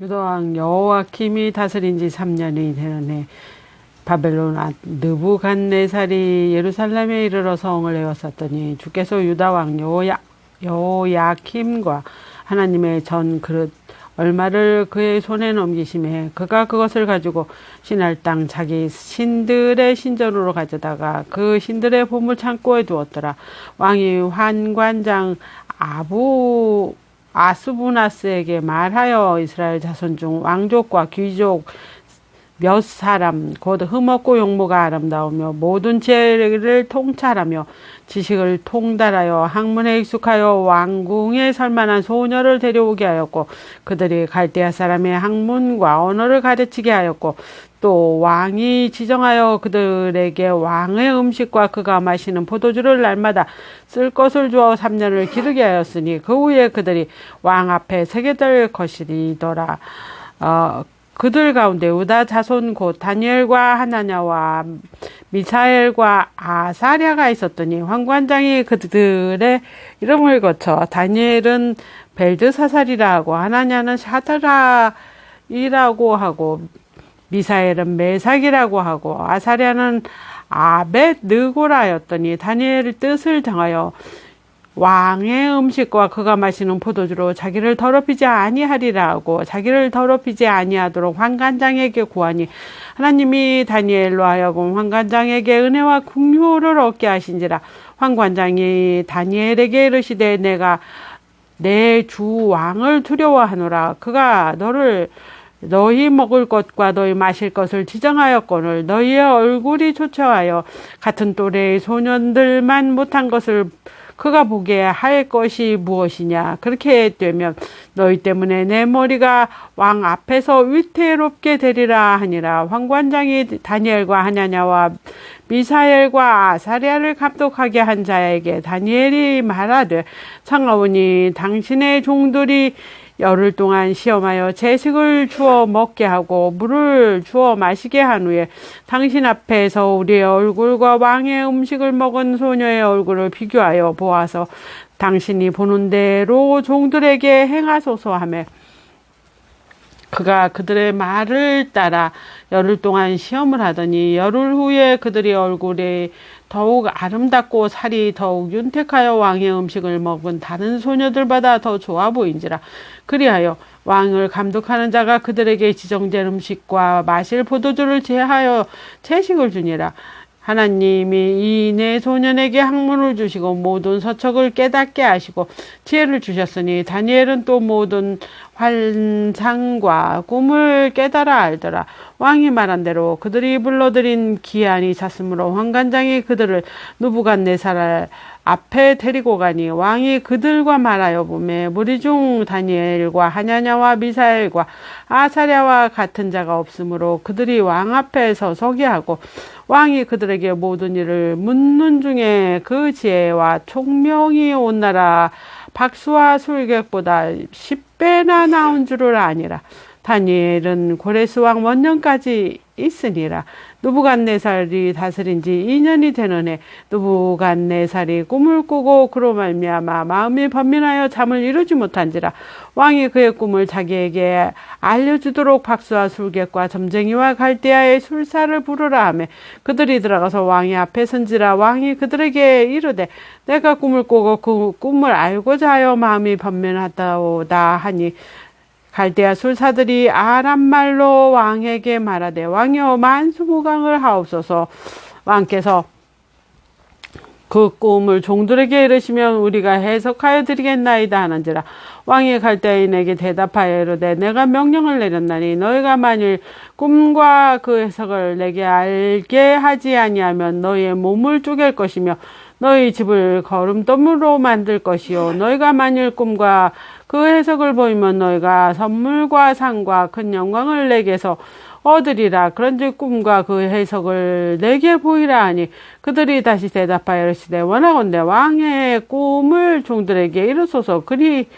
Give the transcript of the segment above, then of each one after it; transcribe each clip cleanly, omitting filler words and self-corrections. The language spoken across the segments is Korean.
유다왕 여호야킴이 다스린 지 3년이 되는 해 바벨론 느부갓네살이 예루살렘에 이르러 성을 에워쌌더니 주께서 유다왕 여호야킴과 하나님의 전 그릇 얼마를 그의 손에 넘기심에 그가 그것을 가지고 신할 땅 자기 신들의 신전으로 가져다가 그 신들의 보물 창고에 두었더라. 왕이 환관장 아수부나스에게 말하여 이스라엘 자손 중 왕족과 귀족 몇 사람 곧 흠없고 용모가 아름다우며 모든 지혜를 통찰하며 지식을 통달하여 학문에 익숙하여 왕궁에 설만한 소녀를 데려오게 하였고 그들이 갈대아 사람의 학문과 언어를 가르치게 하였고 또 왕이 지정하여 그들에게 왕의 음식과 그가 마시는 포도주를 날마다 쓸 것을 주어 3년을 기르게 하였으니 그 후에 그들이 왕 앞에 서게 될 것이리더라. 그들 가운데 유다 자손 곧 다니엘과 하나냐와 미사엘과 아사랴가 있었더니 환관장이 그들의 이름을 거쳐 다니엘은 벨드사살이라 하고 하나냐는 샤드락이라고 하고 미사엘은 메삭이라고 하고 아사랴는 아벳느고라였더니 다니엘의 뜻을 정하여 왕의 음식과 그가 마시는 포도주로 자기를 더럽히지 아니하리라 하고 자기를 더럽히지 아니하도록 환관장에게 구하니 하나님이 다니엘로 하여금 환관장에게 은혜와 긍휼을 얻게 하신지라. 환관장이 다니엘에게 이르시되 내가 내 주 왕을 두려워하노라. 그가 너희 먹을 것과 너희 마실 것을 지정하였거늘 너희의 얼굴이 초췌하여 같은 또래의 소년들만 못한 것을 그가 보게 할 것이 무엇이냐. 그렇게 되면 너희 때문에 내 머리가 왕 앞에서 위태롭게 되리라 하니라. 환관장이 다니엘과 하나냐와 미사엘과 아사랴를 감독하게 한 자에게 다니엘이 말하되 청하오니 당신의 종들이 열흘 동안 시험하여 채식을 주어 먹게 하고 물을 주어 마시게 한 후에 당신 앞에서 우리의 얼굴과 왕의 음식을 먹은 소녀의 얼굴을 비교하여 보아서 당신이 보는 대로 종들에게 행하소서 하며 그가 그들의 말을 따라 열흘 동안 시험을 하더니 열흘 후에 그들의 얼굴이 더욱 아름답고 살이 더욱 윤택하여 왕의 음식을 먹은 다른 소녀들보다 더 좋아 보인지라. 그리하여 왕을 감독하는 자가 그들에게 지정된 음식과 마실 포도주를 제하여 채식을 주니라. 하나님이 이 네 소년에게 학문을 주시고 모든 서척을 깨닫게 하시고 지혜를 주셨으니 다니엘은 또 모든 환상과 꿈을 깨달아 알더라. 왕이 말한 대로 그들이 불러들인 기한이 찼으므로 환관장이 그들을 느부갓네살 앞에 데리고 가니 왕이 그들과 말하여 보매 무리 중 다니엘과 하냐냐와 미사엘과 아사랴와 같은 자가 없으므로 그들이 왕 앞에서 서게 하고 왕이 그들에게 모든 일을 묻는 중에 그 지혜와 총명이 온 나라 박수와 술객보다 10배나 나온 줄을 아니라. 다니엘은 고레스 왕 원년까지 있으니라. 느부갓네살이 다스린 지 2년이 되는 해 느부갓네살이 꿈을 꾸고 그로 말미암아 마음이 번민하여 잠을 이루지 못한지라. 왕이 그의 꿈을 자기에게 알려주도록 박수와 술객과 점쟁이와 갈대아의 술사를 부르라 하며 그들이 들어가서 왕의 앞에 선지라. 왕이 그들에게 이르되 내가 꿈을 꾸고 그 꿈을 알고자 하여 마음이 번민하다오다 하니 갈대아 술사들이 아람말로 왕에게 말하되 왕이여 만수무강을 하옵소서. 왕께서 그 꿈을 종들에게 이르시면 우리가 해석하여 드리겠나이다 하는지라. 왕이 갈대아인에게 대답하여 이르되 내가 명령을 내렸나니 너희가 만일 꿈과 그 해석을 내게 알게 하지 아니하면 너희의 몸을 쪼갤 것이며 너희 집을 거름돌로 만들 것이요 너희가 만일 꿈과 그 해석을 보이면 너희가 선물과 상과 큰 영광을 내게서 얻으리라. 그런즉 꿈과 그 해석을 내게 보이라 하니 그들이 다시 대답하여 이르시되 원하건대 왕의 꿈을 종들에게 이르소서. 그리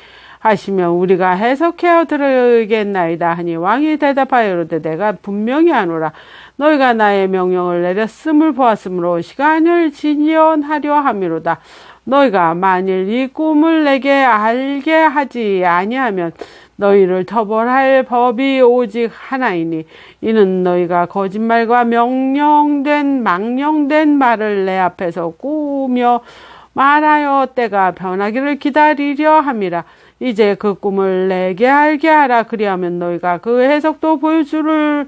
하시면 우리가 해석하여 들으겠나이다 하니 왕이 대답하여 이르되 내가 분명히 하노라. 너희가 나의 명령을 내렸음을 보았으므로 시간을 지연하려 함이로다. 너희가 만일 이 꿈을 내게 알게 하지 아니하면 너희를 처벌할 법이 오직 하나이니 이는 너희가 거짓말과 망령된 말을 내 앞에서 꾸며 말하여 때가 변하기를 기다리려 함이라. 이제 그 꿈을 내게 알게 하라. 그리하면 너희가 그 해석도 보여줄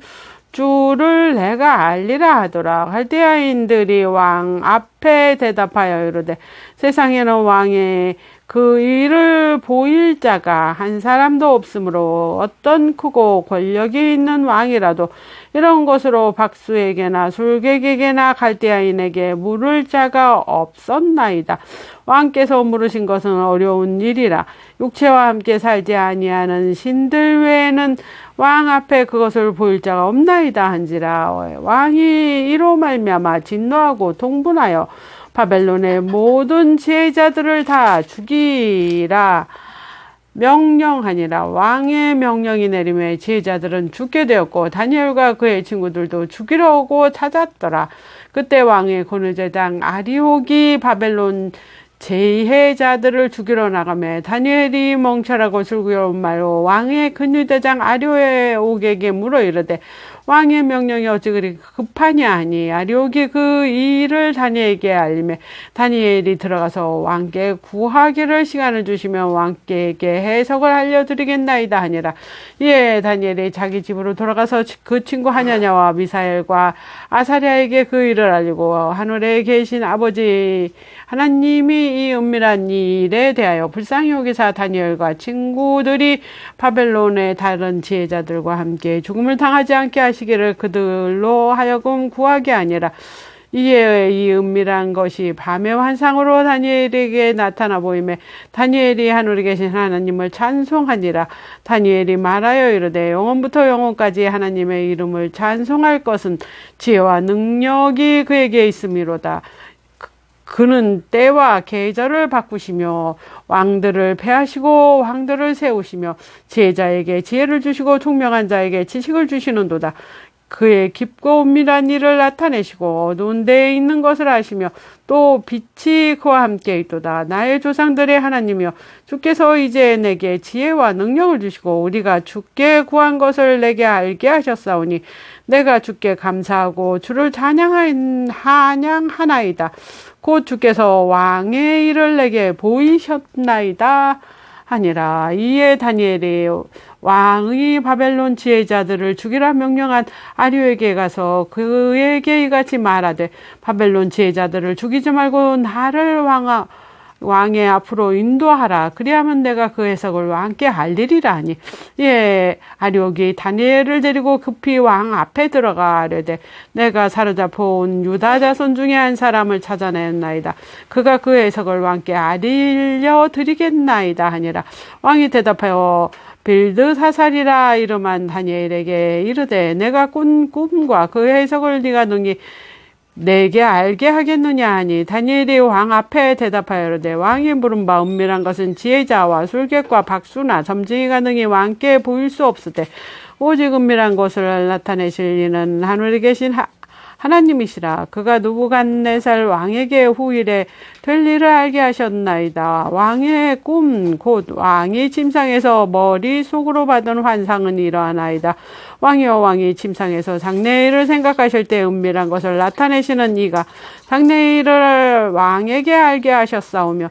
줄을 내가 알리라 하더라. 갈대아인들이 왕 앞에 대답하여 이르되 세상에는 왕의 그 일을 보일 자가 한 사람도 없으므로 어떤 크고 권력이 있는 왕이라도 이런 것으로 박수에게나 술객에게나 갈대아인에게 물을 자가 없었나이다. 왕께서 물으신 것은 어려운 일이라. 육체와 함께 살지 아니하는 신들 외에는 왕 앞에 그것을 보일 자가 없나이다 한지라. 왕이 이로 말미암아 진노하고 통분하여 바벨론의 모든 지혜자들을 다 죽이라 명령하니라. 왕의 명령이 내림에 지혜자들은 죽게 되었고 다니엘과 그의 친구들도 죽이려고 찾았더라. 그때 왕의 권위제장 아리옥이 바벨론 지혜자들을 죽이러 나가며 다니엘이 멍청하고 슬기로운 말로 왕의 근위대장 아리옥에게 물어 이르되 왕의 명령이 어찌 그리 급하냐 하니 아리옥이 그 일을 다니엘에게 알리매 다니엘이 들어가서 왕께 구하기를 시간을 주시면 왕께에게 해석을 알려드리겠나이다 하니라. 이에 다니엘이 자기 집으로 돌아가서 그 친구 하냐냐와 미사엘과 아사랴에게 그 일을 알리고 하늘에 계신 아버지 하나님이 이 은밀한 일에 대하여 불쌍히 여기사 다니엘과 친구들이 바벨론의 다른 지혜자들과 함께 죽음을 당하지 않게 하시기를 그들로 하여금 구하게 아니라 이에 이 은밀한 것이 밤의 환상으로 다니엘에게 나타나 보이매 다니엘이 하늘에 계신 하나님을 찬송하니라. 다니엘이 말하여 이르되 영원부터 영원까지 하나님의 이름을 찬송할 것은 지혜와 능력이 그에게 있음이로다. 그는 때와 계절을 바꾸시며 왕들을 패하시고 왕들을 세우시며 지혜자에게 지혜를 주시고 총명한 자에게 지식을 주시는도다. 그의 깊고 은밀한 일을 나타내시고 어두운 데에 있는 것을 아시며 또 빛이 그와 함께 있도다. 나의 조상들의 하나님이여 주께서 이제 내게 지혜와 능력을 주시고 우리가 주께 구한 것을 내게 알게 하셨사오니 내가 주께 감사하고 주를 찬양하나이다. 곧 주께서 왕의 일을 내게 보이셨나이다 하니라. 이에 다니엘이 왕의 바벨론 지혜자들을 죽이라 명령한 아리오에게 가서 그에게 이같이 말하되 바벨론 지혜자들을 죽이지 말고 나를 왕의 앞으로 인도하라. 그리하면 내가 그 해석을 왕께 알리리라 하니 예 아리옥이 다니엘을 데리고 급히 왕 앞에 들어가려되 내가 사로잡아 온 유다 자손 중에 한 사람을 찾아냈나이다. 그가 그 해석을 왕께 알려드리겠나이다 하니라. 왕이 대답하여 빌드사살이라 이름한 다니엘에게 이르되 내가 꾼 꿈과 그 해석을 네가 능히 내게 알게 하겠느냐 하니 다니엘이 왕 앞에 대답하여 이르되 왕이 물은 바 은밀한 것은 지혜자와 술객과 박수나 점쟁이가 능히 왕께 보일 수 없으되 오직 은밀한 것을 나타내실 이는 하늘에 계신 하나님이시라. 그가 느부갓네살 왕에게 후일에 될 일을 알게 하셨나이다. 왕의 꿈 곧 왕이 침상에서 머릿속으로 받은 환상은 이러하나이다. 왕이여 왕이 침상에서 장래일을 생각하실 때 은밀한 것을 나타내시는 이가 장래일을 왕에게 알게 하셨사오며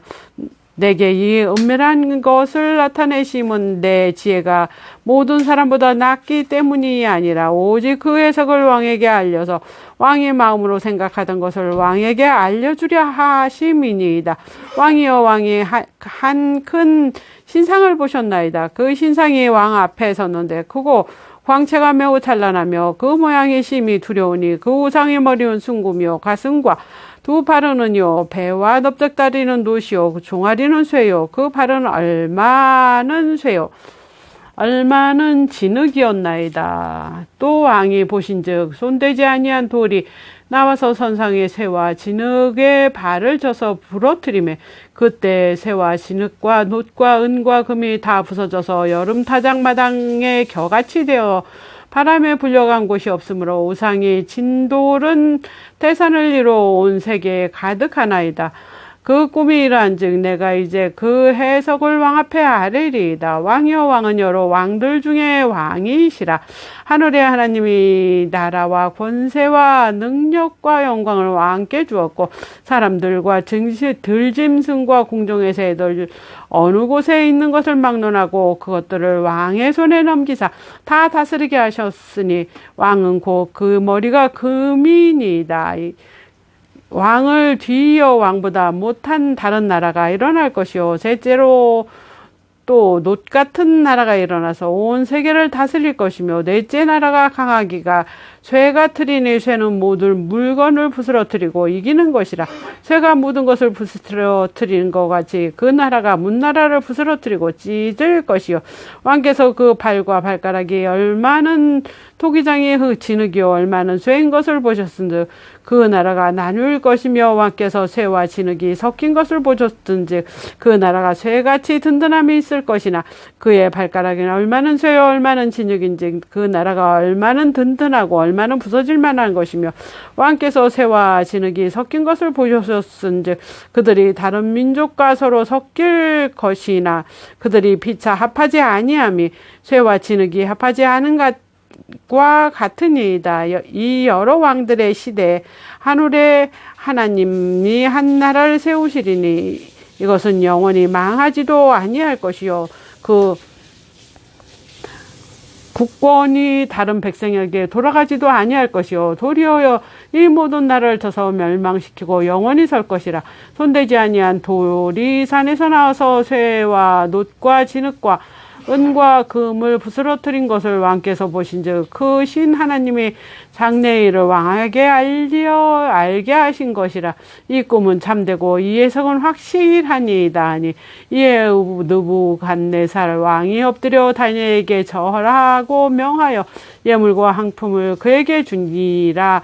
내게 이 은밀한 것을 나타내심은 내 지혜가 모든 사람보다 낮기 때문이 아니라 오직 그 해석을 왕에게 알려서 왕의 마음으로 생각하던 것을 왕에게 알려주려 하심이니이다. 왕이여 왕이 한 큰 신상을 보셨나이다. 그 신상이 왕 앞에 섰는데 크고 광채가 매우 찬란하며 그 모양이 심히 두려우니 그 우상의 머리는 순구며 가슴과 두 발은요 배와 넓적다리는 노시오 종아리는 쇠요 그 발은 얼마는 쇠요 얼마는 진흙이었나이다. 또 왕이 보신즉 손대지 아니한 돌이 나와서 선상의 쇠와 진흙의 발을 져서 부러뜨리매 그때 쇠와 진흙과 놋과 은과 금이 다 부서져서 여름 타작마당에 겨같이 되어 바람에 불려간 곳이 없으므로 우상이 진돌은 태산을 이뤄 온 세계에 가득하나이다. 그 꿈이 이러한즉 내가 이제 그 해석을 왕 앞에 아뢰리이다. 왕이여 왕은 여러 왕들 중에 왕이시라. 하늘의 하나님이 나라와 권세와 능력과 영광을 왕께 주었고 사람들과 들짐승과 공중의 새들 어느 곳에 있는 것을 막론하고 그것들을 왕의 손에 넘기사 다 다스리게 하셨으니 왕은 곧 그 머리가 금이니이다. 왕을 뒤이어 왕보다 못한 다른 나라가 일어날 것이요 셋째로 또 놋 같은 나라가 일어나서 온 세계를 다스릴 것이며 넷째 나라가 강하기가 쇠가 트리니 쇠는 모든 물건을 부스러뜨리고 이기는 것이라. 쇠가 모든 것을 부스러뜨리는 것 같이 그 나라가 문나라를 부스러뜨리고 찢을 것이요 왕께서 그 발과 발가락이 얼마는 토기장이 진흙이요 얼마는 쇠인 것을 보셨은즉 그 나라가 나눌 것이며 왕께서 쇠와 진흙이 섞인 것을 보셨은즉 그 나라가 쇠같이 든든함이 있을 것이나 그의 발가락에는 얼마는 쇠요 얼마는 진흙인즉 그 나라가 얼마는 든든하고 얼마는 부서질 만한 것이며 왕께서 쇠와 진흙이 섞인 것을 보셨은즉 그들이 다른 민족과 서로 섞일 것이나 그들이 피차 합하지 아니함이 쇠와 진흙이 합하지 않은 과 같으니이다. 이 여러 왕들의 시대에 하늘의 하나님이 한 나라를 세우시리니 이것은 영원히 망하지도 아니할 것이요 그 국권이 다른 백성에게 돌아가지도 아니할 것이요 도리어 이 모든 나라를 쳐서 멸망시키고 영원히 설 것이라. 손대지 아니한 돌이 산에서 나와서 쇠와 놋과 진흙과 은과 금을 부스러뜨린 것을 왕께서 보신즉 그 신 하나님이 장래의 일을 왕에게 알게 하신 것이라. 이 꿈은 참되고 이 해석은 확실하니이다 하니 이에 느부갓네살 왕이 엎드려 다니엘에게 절하고 명하여 예물과 항품을 그에게 주니라.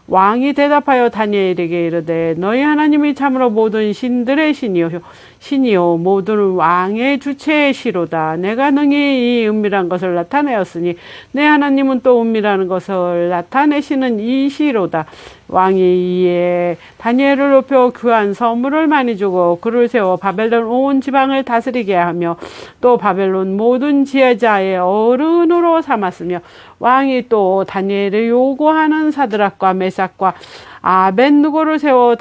왕이 대답하여 다니엘에게 이르되 너희 하나님이 참으로 모든 신들의 신이요 모든 왕의 주체의 시로다. 내가 능히 이 은밀한 것을 나타내었으니 내 하나님은 또 은밀한 것을 나타내시는 이시로다. 왕이 이에 다니엘을 높여 귀한 선물을 많이 주고 그를 세워 바벨론 온 지방을 다스리게 하며 또 바벨론 모든 지혜자의 어른으로 삼았으며 왕이 또 다니엘을 요구하는 사드락과 메삭과 아벳느고를 세워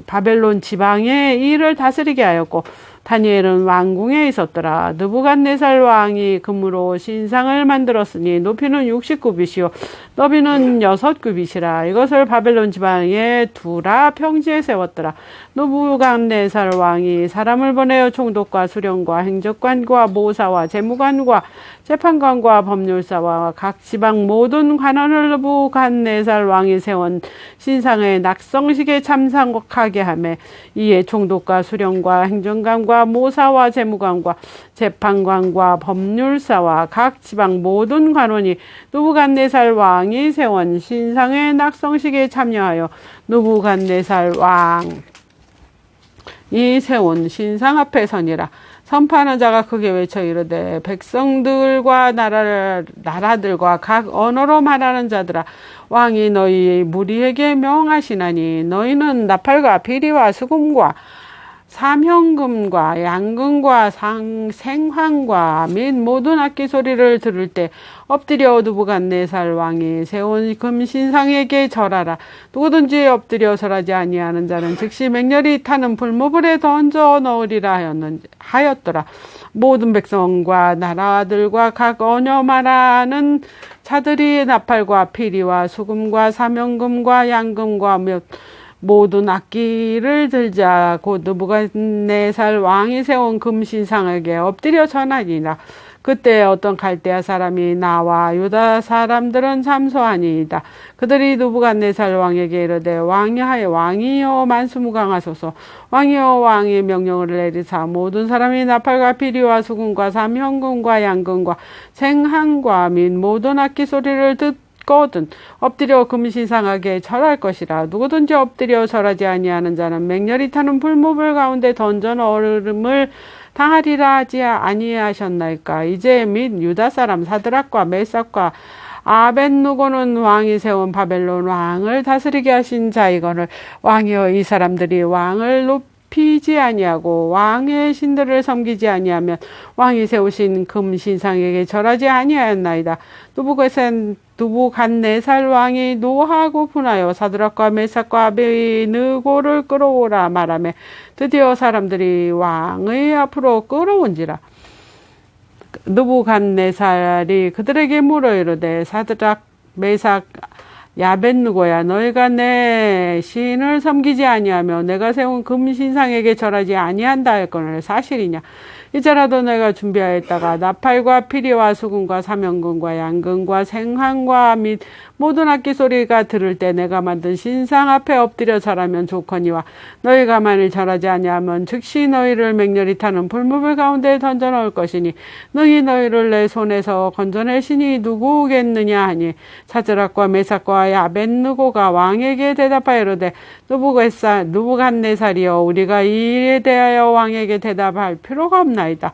바벨론 지방의 일을 다스리게 하였고 다니엘은 왕궁에 있었더라. 느부갓네살 왕이 금으로 신상을 만들었으니 높이는 60규빗이요 너비는 6규빗이라. 이것을 바벨론 지방에 두라 평지에 세웠더라. 느부갓네살 왕이 사람을 보내어 총독과 수령과 행정관과 모사와 재무관과 재판관과 법률사와 각 지방 모든 관원을 느부갓네살 왕이 세운 신상의 낙성식에 참석하게 하며 이에 총독과 수령과 행정관과 모사와 재무관과 재판관과 법률사와 각 지방 모든 관원이 느부갓네살 왕이 세운 신상의 낙성식에 참여하여 느부갓네살 왕이 세운 신상 앞에 서니라. 선포하는 자가 크게 외쳐 이르되 백성들과 나라들과 각 언어로 말하는 자들아 왕이 너희 무리에게 명하시나니 너희는 나팔과 피리와 수금과 사명금과 양금과 생황과 및 모든 악기 소리를 들을 때 엎드려 느부갓네살 왕이 세운 금신상에게 절하라. 누구든지 엎드려 절하지 아니하는 자는 즉시 맹렬히 타는 불모불에 던져 넣으리라 하였더라. 모든 백성과 나라들과 각 언어 말하는 자들이 나팔과 피리와 수금과 사명금과 양금과 모든 악기를 들자 곧 느부갓네살 왕이 세운 금신상에게 엎드려 전하니라. 그때 어떤 갈대아 사람이 나와 유다 사람들은 참소하니이다. 그들이 느부갓네살 왕에게 이르되 왕이여 만수무강하소서. 왕이여 왕의 명령을 내리사 모든 사람이 나팔과 피리와 수금과 사명금과 양금과 생항과 및 모든 악기 소리를 듣거든 엎드려 금신상에게 절할 것이라. 누구든지 엎드려 절하지 아니하는 자는 맹렬히 타는 불모불 가운데 던져 넣음을 당하리라 하지 아니하셨나이까. 이제 및 유다 사람 사드락과 메삭과 아벳누고는 왕이 세운 바벨론 왕을 다스리게 하신 자이거늘 왕이여 이 사람들이 왕을 높이지 아니하고 왕의 신들을 섬기지 아니하면 왕이 세우신 금 신상에게 절하지 아니하였나이다. 누부갓네살 왕이 노하고 분하여 사드락과 메삭과 아벳느고를 끌어오라 말하며 드디어 사람들이 왕의 앞으로 끌어온지라. 느부갓네살이 그들에게 물어 이르되 사드락 메삭 아벳느고야 너희가 내 신을 섬기지 아니하며 내가 세운 금신상에게 절하지 아니한다 할거늘 사실이냐. 이제라도 내가 준비하였다가 나팔과 피리와 수금과 사명금과 양금과 생황과 및 모든 악기 소리가 들을 때 내가 만든 신상 앞에 엎드려 절하면 좋거니와 너희가 만일 절하지 아니하면 즉시 너희를 맹렬히 타는 불무불 가운데 던져 넣을 것이니 너희를 내 손에서 건져낼 신이 누구겠느냐 하니 사드락과 메삭과 아벳느고가 왕에게 대답하여 이르되 느부갓네살이여 우리가 이 일에 대하여 왕에게 대답할 필요가 없나이다.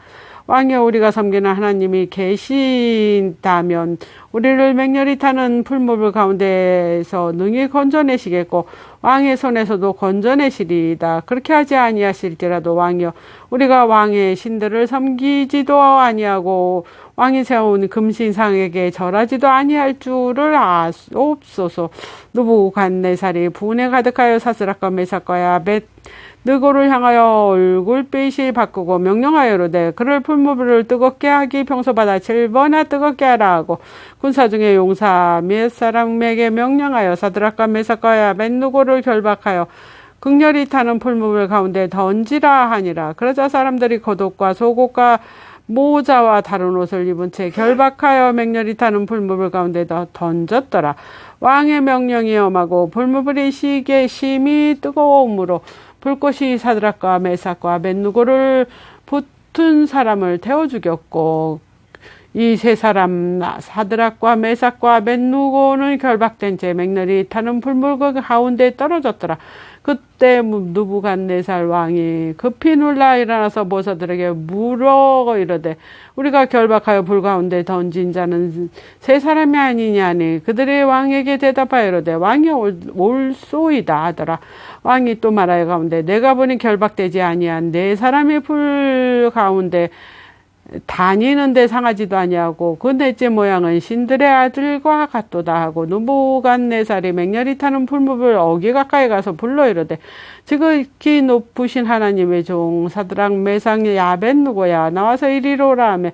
왕이여 우리가 섬기는 하나님이 계신다면 우리를 맹렬히 타는 풀무불 가운데에서 능히 건져내시겠고 왕의 손에서도 건져내시리이다. 그렇게 하지 아니하실지라도 왕이여 우리가 왕의 신들을 섬기지도 아니하고 왕이 세운 금신상에게 절하지도 아니할 줄을 아옵소서. 느부갓네살이 분에 가득하여 사스락과 메삭과 아벳느고를 향하여 얼굴빛이 바꾸고 명령하여 이르되 그를 풀무불을 뜨겁게 하기 평소보다 7번이나 뜨겁게 하라 하고 군사 중에 용사 몇 사람에게 명령하여 사드락과 메삭과 아벳느고를 결박하여 극렬히 타는 풀무불 가운데 던지라 하니라. 그러자 사람들이 겉옷과 속옷과 모자와 다른 옷을 입은 채 결박하여 맹렬히 타는 풀무불 가운데 던졌더라. 왕의 명령이 엄하고 풀무불이 심히 뜨거움으로 불꽃이 사드락과 메삭과 아벳느고를 붙은 사람을 태워 죽였고 이 세 사람 사드락과 메삭과 아벳느고는 결박된 채 맹렬히 타는 풀무불 가운데 떨어졌더라. 그때 느부갓네살 왕이 급히 놀라 일어나서 모사들에게 물어 이르되 우리가 결박하여 불 가운데 던진 자는 세 사람이 아니냐니 그들의 왕에게 대답하여 이르되 왕이 올소이다 하더라. 왕이 또 말하여 가운데 내가 보니 결박되지 아니한 네 사람이 불 가운데 다니는데 상하지도 아니하고 그 넷째 모양은 신들의 아들과 같도다 하고 느부갓네살이 맹렬히 타는 풀무불 어기 가까이 가서 불러 이르되 지극히 높으신 하나님의 종 사드락 메삭 아벳느고야 나와서 이리로 오라 하며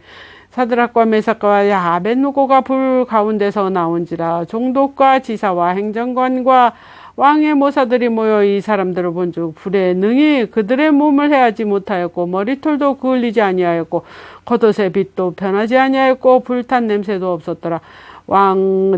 사드락과 메삭과 아벳느고가 불 가운데서 나온지라. 종독과 지사와 행정관과 왕의 모사들이 모여 이 사람들을 본즉 불에 능히 그들의 몸을 해하지 못하였고 머리털도 그을리지 아니하였고 겉옷의 빛도 변하지 아니하였고 불탄 냄새도 없었더라. 왕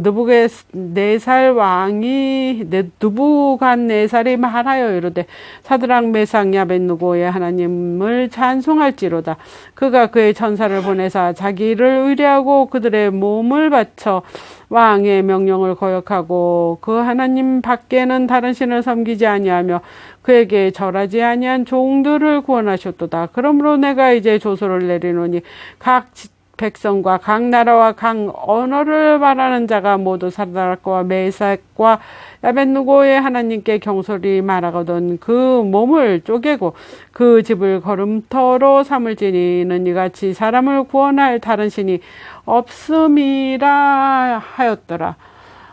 느부갓네살이 말하여 이르되 사드락 메삭 아벳느고의 하나님을 찬송할지로다. 그가 그의 천사를 보내사 자기를 의뢰하고 그들의 몸을 바쳐 왕의 명령을 거역하고 그 하나님 밖에는 다른 신을 섬기지 아니하며 그에게 절하지 아니한 종들을 구원하셨도다. 그러므로 내가 이제 조서를 내리노니 각 백성과 각 나라와 각 언어를 말하는 자가 모두 사드락과 메삭과 아벳느고의 하나님께 경솔히 말하거든 그 몸을 쪼개고 그 집을 걸음터로 삼을지니 이는 이같이 사람을 구원할 다른 신이 없음이라 하였더라.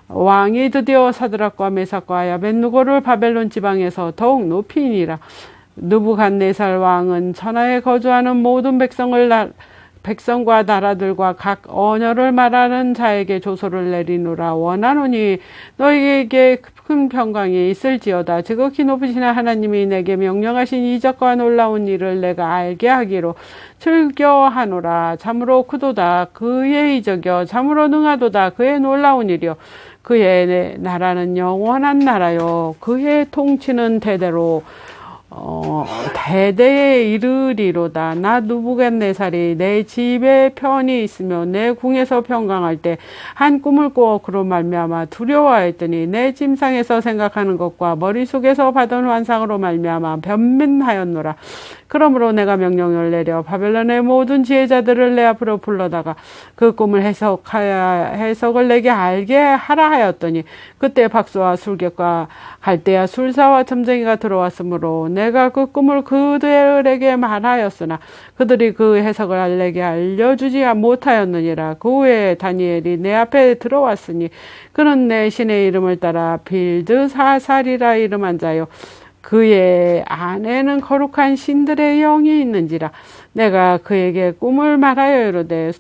왕이 드디어 사드락과 메삭과 아벳느고를 바벨론 지방에서 더욱 높이니라. 느부갓네살 왕은 천하에 거주하는 모든 백성과 나라들과 각 언어를 말하는 자에게 조서를 내리노라. 원하노니 너희에게 큰 평강이 있을지어다. 지극히 높으신 하나님이 내게 명령하신 이적과 놀라운 일을 내가 알게 하기로 즐겨하노라. 참으로 크도다 그의 이적이여 참으로 능하도다 그의 놀라운 일이여 그의 나라는 영원한 나라요 그의 통치는 대대로 대대에 이르리로다. 나 누부갓네살이 내 집에 편히 있으며 내 궁에서 평강할 때 한 꿈을 꾸어 그로 말미암아 두려워하였더니 내 침상에서 생각하는 것과 머릿속에서 받은 환상으로 말미암아 변민하였노라. 그러므로 내가 명령을 내려 바벨론의 모든 지혜자들을 내 앞으로 불러다가 그 꿈을 해석을 내게 알게 하라 하였더니 그때 박수와 술객과 갈대아 술사와 점쟁이가 들어왔으므로 내가 그 꿈을 그들에게 말하였으나 그들이 그 해석을 내게 알려주지 못하였느니라. 그 후에 다니엘이 내 앞에 들어왔으니 그는 내 신의 이름을 따라 빌드사살이라 이름한 자요 그의 안에는 거룩한 신들의 영이 있는지라. 내가 그에게 꿈을 말하여 이르되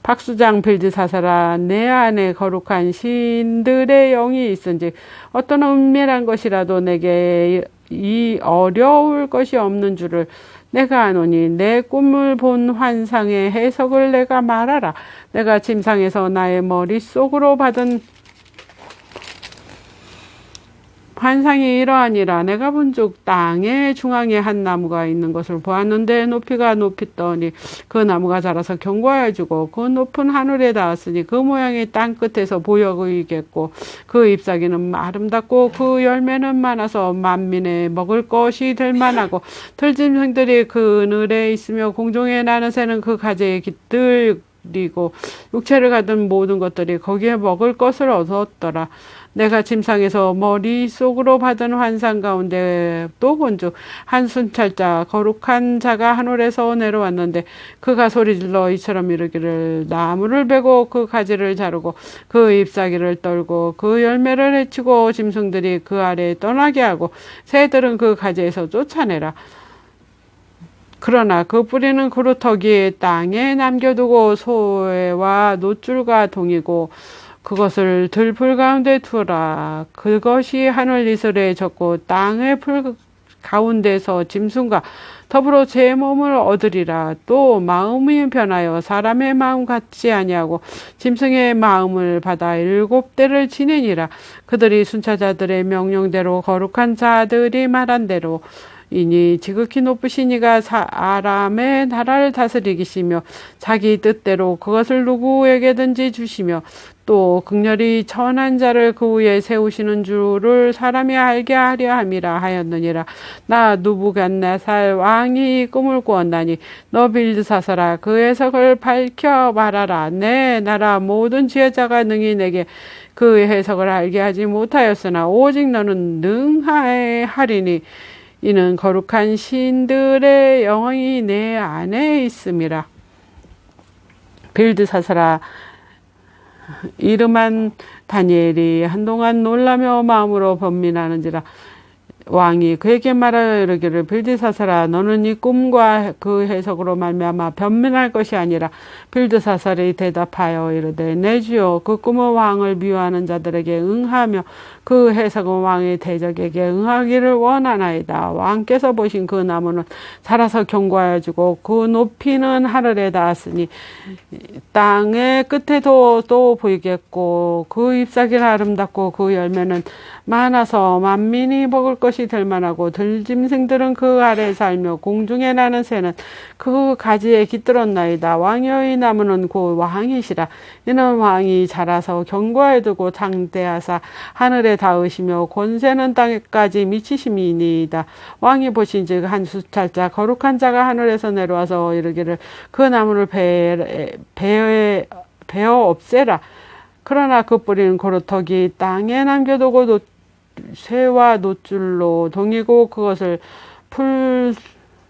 박수장 빌드사살아, 내 안에 거룩한 신들의 영이 있은지 어떤 은밀한 것이라도 내게 이 어려울 것이 없는 줄을 내가 아노니 내 꿈을 본 환상의 해석을 내가 말하라. 내가 침상에서 나의 머릿속으로 받은 환상이 이러하니라. 내가 본즉 땅의 중앙에 한 나무가 있는 것을 보았는데 높이가 높이더니 그 나무가 자라서 견고해지고 그 높은 하늘에 닿았으니 그 모양이 땅 끝에서 보여지겠고 그 잎사귀는 아름답고 그 열매는 많아서 만민의 먹을 것이 될 만하고 들짐승들이 그늘에 있으며 공중에 나는 새는 그 가지에 깃들이고 육체를 가진 모든 것들이 거기에 먹을 것을 얻었더라. 내가 침상에서 머릿속으로 받은 환상 가운데 또 본즉 한 순찰자 거룩한 자가 하늘에서 내려왔는데 그가 소리질러 이처럼 이르기를 나무를 베고 그 가지를 자르고 그 잎사귀를 떨고 그 열매를 해치고 짐승들이 그 아래에 떠나게 하고 새들은 그 가지에서 쫓아내라. 그러나 그 뿌리는 그루터기에 땅에 남겨두고 소와 노줄과 동이고 그것을 들풀 가운데 두라. 그것이 하늘 이슬에 젖고 땅의 풀 가운데서 짐승과 더불어 제 몸을 얻으리라. 또 마음이 변하여 사람의 마음 같지 아니하고 짐승의 마음을 받아 7대를 지내니라. 그들이 순찰자들의 명령대로 거룩한 자들이 말한 대로 이니 지극히 높으신 이가 사람의 나라를 다스리시며 자기 뜻대로 그것을 누구에게든지 주시며 또 극렬히 천한 자를 그 위에 세우시는 줄을 사람이 알게 하려 함이라 하였느니라. 나 누부갓네살 왕이 꿈을 꾸었나니 너 빌드사살아 그 해석을 밝혀 말하라. 내 나라 모든 지혜자가 능히 내게 그 해석을 알게 하지 못하였으나 오직 너는 능하리니 이는 거룩한 신들의 영이 내 안에 있음이라. 빌드사살아, 이름한 다니엘이 한동안 놀라며 마음으로 번민하는지라. 왕이 그에게 말하여 이르기를 빌드사살아, 너는 이 꿈과 그 해석으로 말미암아 변민할 것이 아니라. 빌드사살이 대답하여 이르되 내 주여, 그 꿈은 왕을 미워하는 자들에게 응하며 그 해석은 왕의 대적에게 응하기를 원하나이다. 왕께서 보신 그 나무는 자라서 견고하여지고 그 높이는 하늘에 닿았으니 땅의 끝에도 또 보이겠고 그 잎사귀는 아름답고 그 열매는 많아서 만민이 먹을 것이 될 만하고 들짐승들은 그 아래에 살며 공중에 나는 새는 그 가지에 깃들었나이다. 왕의 나무는 곧 왕이시라. 이는 왕이 자라서 견고해두고 장대하사 하늘에 닿으시며 권세는 땅에까지 미치심이니이다. 왕이 보신즉 한 수찰자 거룩한 자가 하늘에서 내려와서 이르기를 그 나무를 베어 없애라. 그러나 그 뿌리는 고루터기 땅에 남겨두고 쇠와 노줄로 동이고 그것을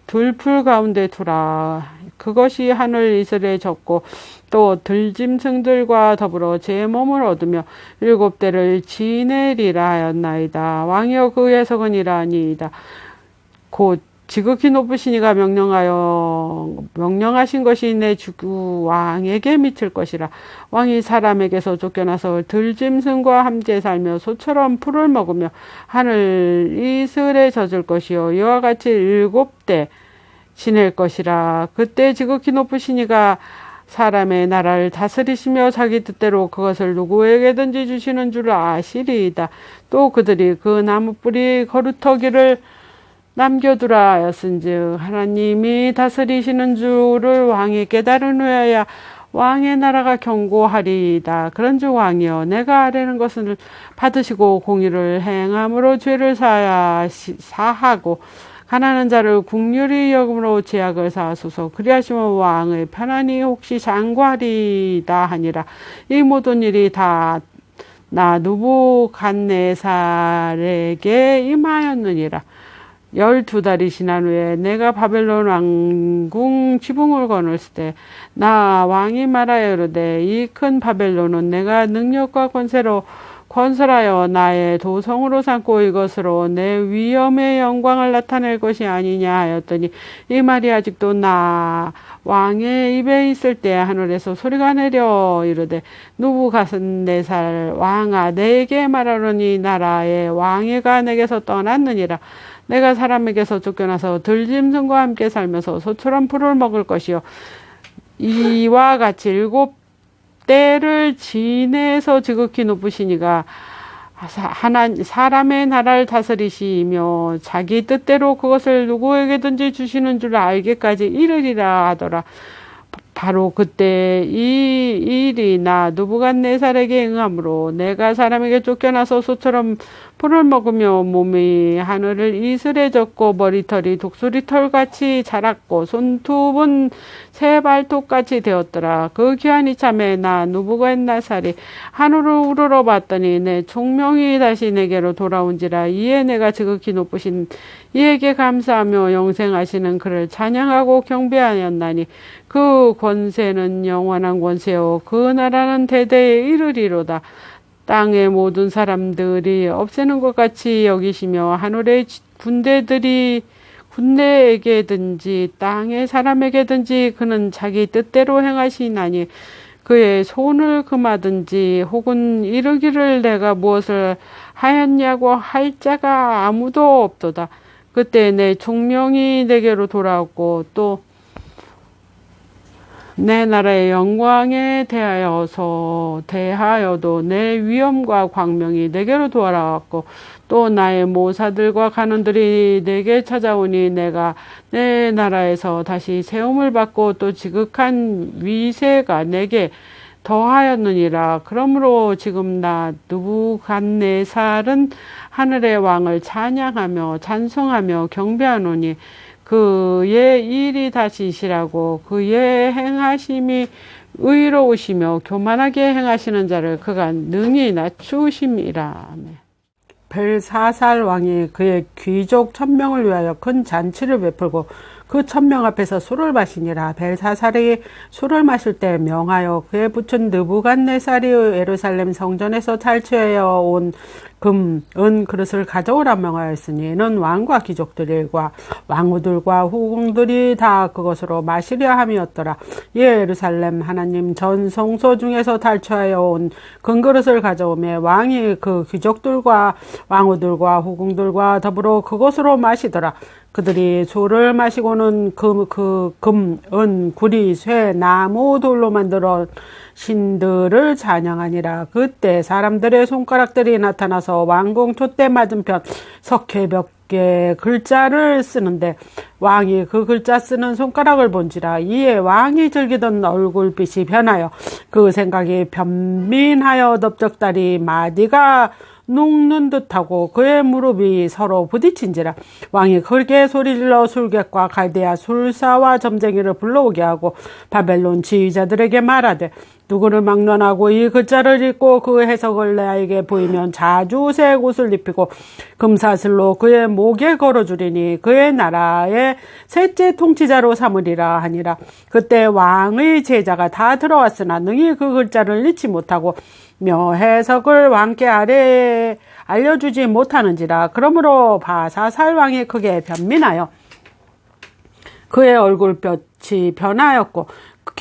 들풀 가운데 두라. 그것이 하늘 이슬에 젖고 또 들짐승들과 더불어 제 몸을 얻으며 7대를 지내리라 하였나이다. 왕이여 그 해석은 이러하니이다. 곧 지극히 높으신 이가 명령하신 것이 내 주 왕에게 미칠 것이라. 왕이 사람에게서 쫓겨나서 들짐승과 함께 살며 소처럼 풀을 먹으며 하늘 이슬에 젖을 것이요 이와 같이 7대 지낼 것이라. 그때 지극히 높으신 이가 사람의 나라를 다스리시며 자기 뜻대로 그것을 누구에게든지 주시는 줄 아시리이다. 또 그들이 그 나무 뿌리 거루터기를 남겨두라 하였은즉 하나님이 다스리시는 주를 왕이 깨달은 후에야 왕의 나라가 견고하리이다. 그런즉 왕이여 내가 아뢰는 것을 받으시고 공의를 행함으로 죄를 사하고 가난한 자를 긍휼히 여김으로 죄악을 사하소서. 그리하시면 왕의 편안히 혹시 장구하리이다 하니라. 이 모든 일이 다 나 느부갓네살에게 임하였느니라. 12달이 지난 후에 내가 바벨론 왕궁 지붕을 거느렸을 때 나 왕이 말하여 이르되 이 큰 바벨론은 내가 능력과 권세로 건설하여 나의 도성으로 삼고 이것으로 내 위엄의 영광을 나타낼 것이 아니냐 하였더니 이 말이 아직도 나 왕의 입에 있을 때 하늘에서 소리가 내려 이르되 느부갓네살 왕아 내게 말하노니 나라의 왕위가 내게서 떠났느니라. 내가 사람에게서 쫓겨나서 들짐승과 함께 살면서 소처럼 풀을 먹을 것이요 이와 같이 7대를 지내서 지극히 높으시니가 사람의 나라를 다스리시며 자기 뜻대로 그것을 누구에게든지 주시는 줄 알기까지 이르리라 하더라. 바로 그때 이 일이 나 느부갓네살에게 응함으로 내가 사람에게 쫓겨나서 소처럼 풀을 먹으며 몸이 하늘을 이슬해졌고 머리털이 독수리털같이 자랐고 손톱은 새 발톱같이 되었더라. 그 귀한 이참에 나 느부갓네살이 하늘을 우러러 봤더니 내 총명이 다시 내게로 돌아온지라. 이에 내가 지극히 높으신 이에게 감사하며 영생하시는 그를 찬양하고 경배하였나니 그 권세는 영원한 권세요 그 나라는 대대에 이르리로다. 땅의 모든 사람들이 없애는 것 같이 여기시며 하늘의 군대에게든지 땅의 사람에게든지 그는 자기 뜻대로 행하시나니 그의 손을 금하든지 혹은 이르기를 내가 무엇을 하였냐고 할 자가 아무도 없도다. 그때 내 총명이 내게로 돌아왔고 또 내 나라의 영광에 대하여도 내 위엄과 광명이 내게로 돌아왔고 또 나의 모사들과 간원들이 내게 찾아오니 내가 내 나라에서 다시 세움을 받고 또 지극한 위세가 내게 더하였느니라. 그러므로 지금 나 느부갓네살은 하늘의 왕을 찬양하며 찬송하며 경배하노니 그의 일이 다시시라고 그의 행하심이 의로우시며 교만하게 행하시는 자를 그가 능히 낮추심이라. 벨사살 왕이 그의 귀족 1000명을 위하여 큰 잔치를 베풀고 그 1000명 앞에서 술을 마시니라. 벨사살이 술을 마실 때 명하여 그의 부친 느부갓네살이 예루살렘 성전에서 탈취하여 온 금, 은 그릇을 가져오라 명하였으니 이는 왕과 귀족들과 왕후들과 후궁들이 다 그것으로 마시려 함이었더라. 이에 예루살렘 하나님 전 성소 중에서 탈취하여 온 금그릇을 가져오매 왕이 그 귀족들과 왕후들과 후궁들과 더불어 그것으로 마시더라. 그들이 술을 마시고는 금, 은, 구리, 쇠, 나무, 돌로 만들어 신들을 찬양하니라. 그때 사람들의 손가락들이 나타나서 왕궁 촛대 맞은편 석회벽에 글자를 쓰는데 왕이 그 글자 쓰는 손가락을 본지라. 이에 왕이 즐기던 얼굴빛이 변하여 그 생각이 변민하여 넓적다리 마디가 녹는 듯하고 그의 무릎이 서로 부딪힌지라. 왕이 크게 소리질러 술객과 갈대아 술사와 점쟁이를 불러오게 하고 바벨론 지휘자들에게 말하되 누구를 막론하고 이 글자를 읽고 그 해석을 내게 보이면 자주색 옷을 입히고 금사슬로 그의 목에 걸어주리니 그의 나라의 셋째 통치자로 삼으리라 하니라. 그때 왕의 제자가 다 들어왔으나 능히 그 글자를 읽지 못하고 해석을 왕께 아래에 알려주지 못하는지라. 그러므로 바사살 왕이 크게 변민하여 그의 얼굴볕이 변하였고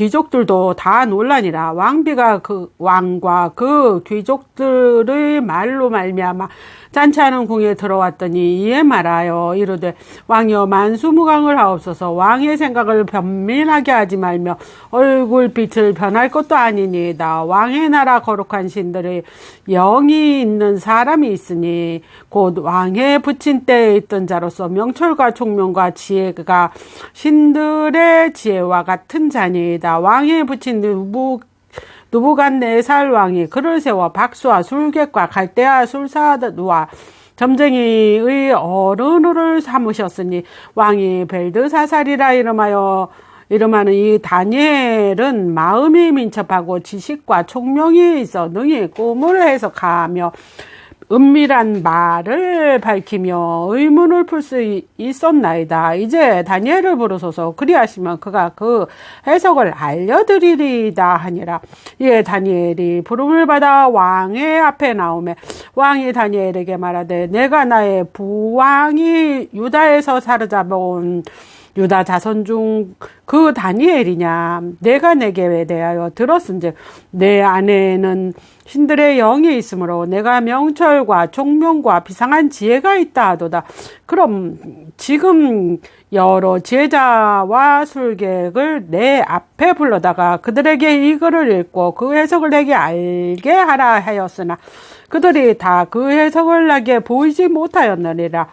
귀족들도 다 논란이라. 왕비가 그 왕과 그 귀족들의 말로 말미암아 잔치하는 궁에 들어왔더니 이에 말하여 이르되 왕이여 만수무강을 하옵소서. 왕의 생각을 변민하게 하지 말며 얼굴빛을 변할 것도 아니니이다. 왕의 나라 거룩한 신들의 영이 있는 사람이 있으니 곧 왕의 붙인 때에 있던 자로서 명철과 총명과 지혜가 신들의 지혜와 같은 자니이다. 왕의 붙인 느부갓네살 왕이 그를 세워 박수와 술객과 갈대아 술사와 점쟁이의 어른을 삼으셨으니 왕이 벨드사살이라 이름하는 이 다니엘은 마음이 민첩하고 지식과 총명이 있어 능히 꿈을 해석하며 은밀한 말을 밝히며 의문을 풀 수 있었나이다. 이제 다니엘을 부르소서. 그리하시면 그가 그 해석을 알려드리리이다 하니라. 이에 다니엘이 부름을 받아 왕의 앞에 나오매 왕이 다니엘에게 말하되 내가 나의 부왕이 유다에서 사로잡아온 유다 자손 중 그 다니엘이냐. 내가 내게 대하여 들었은즉 내 안에는 신들의 영이 있으므로 내가 명철과 총명과 비상한 지혜가 있다 하도다. 그럼 지금 여러 지혜자와 술객을 내 앞에 불러다가 그들에게 이 글을 읽고 그 해석을 내게 알게 하라 하였으나 그들이 다 그 해석을 나게 보이지 못하였느니라.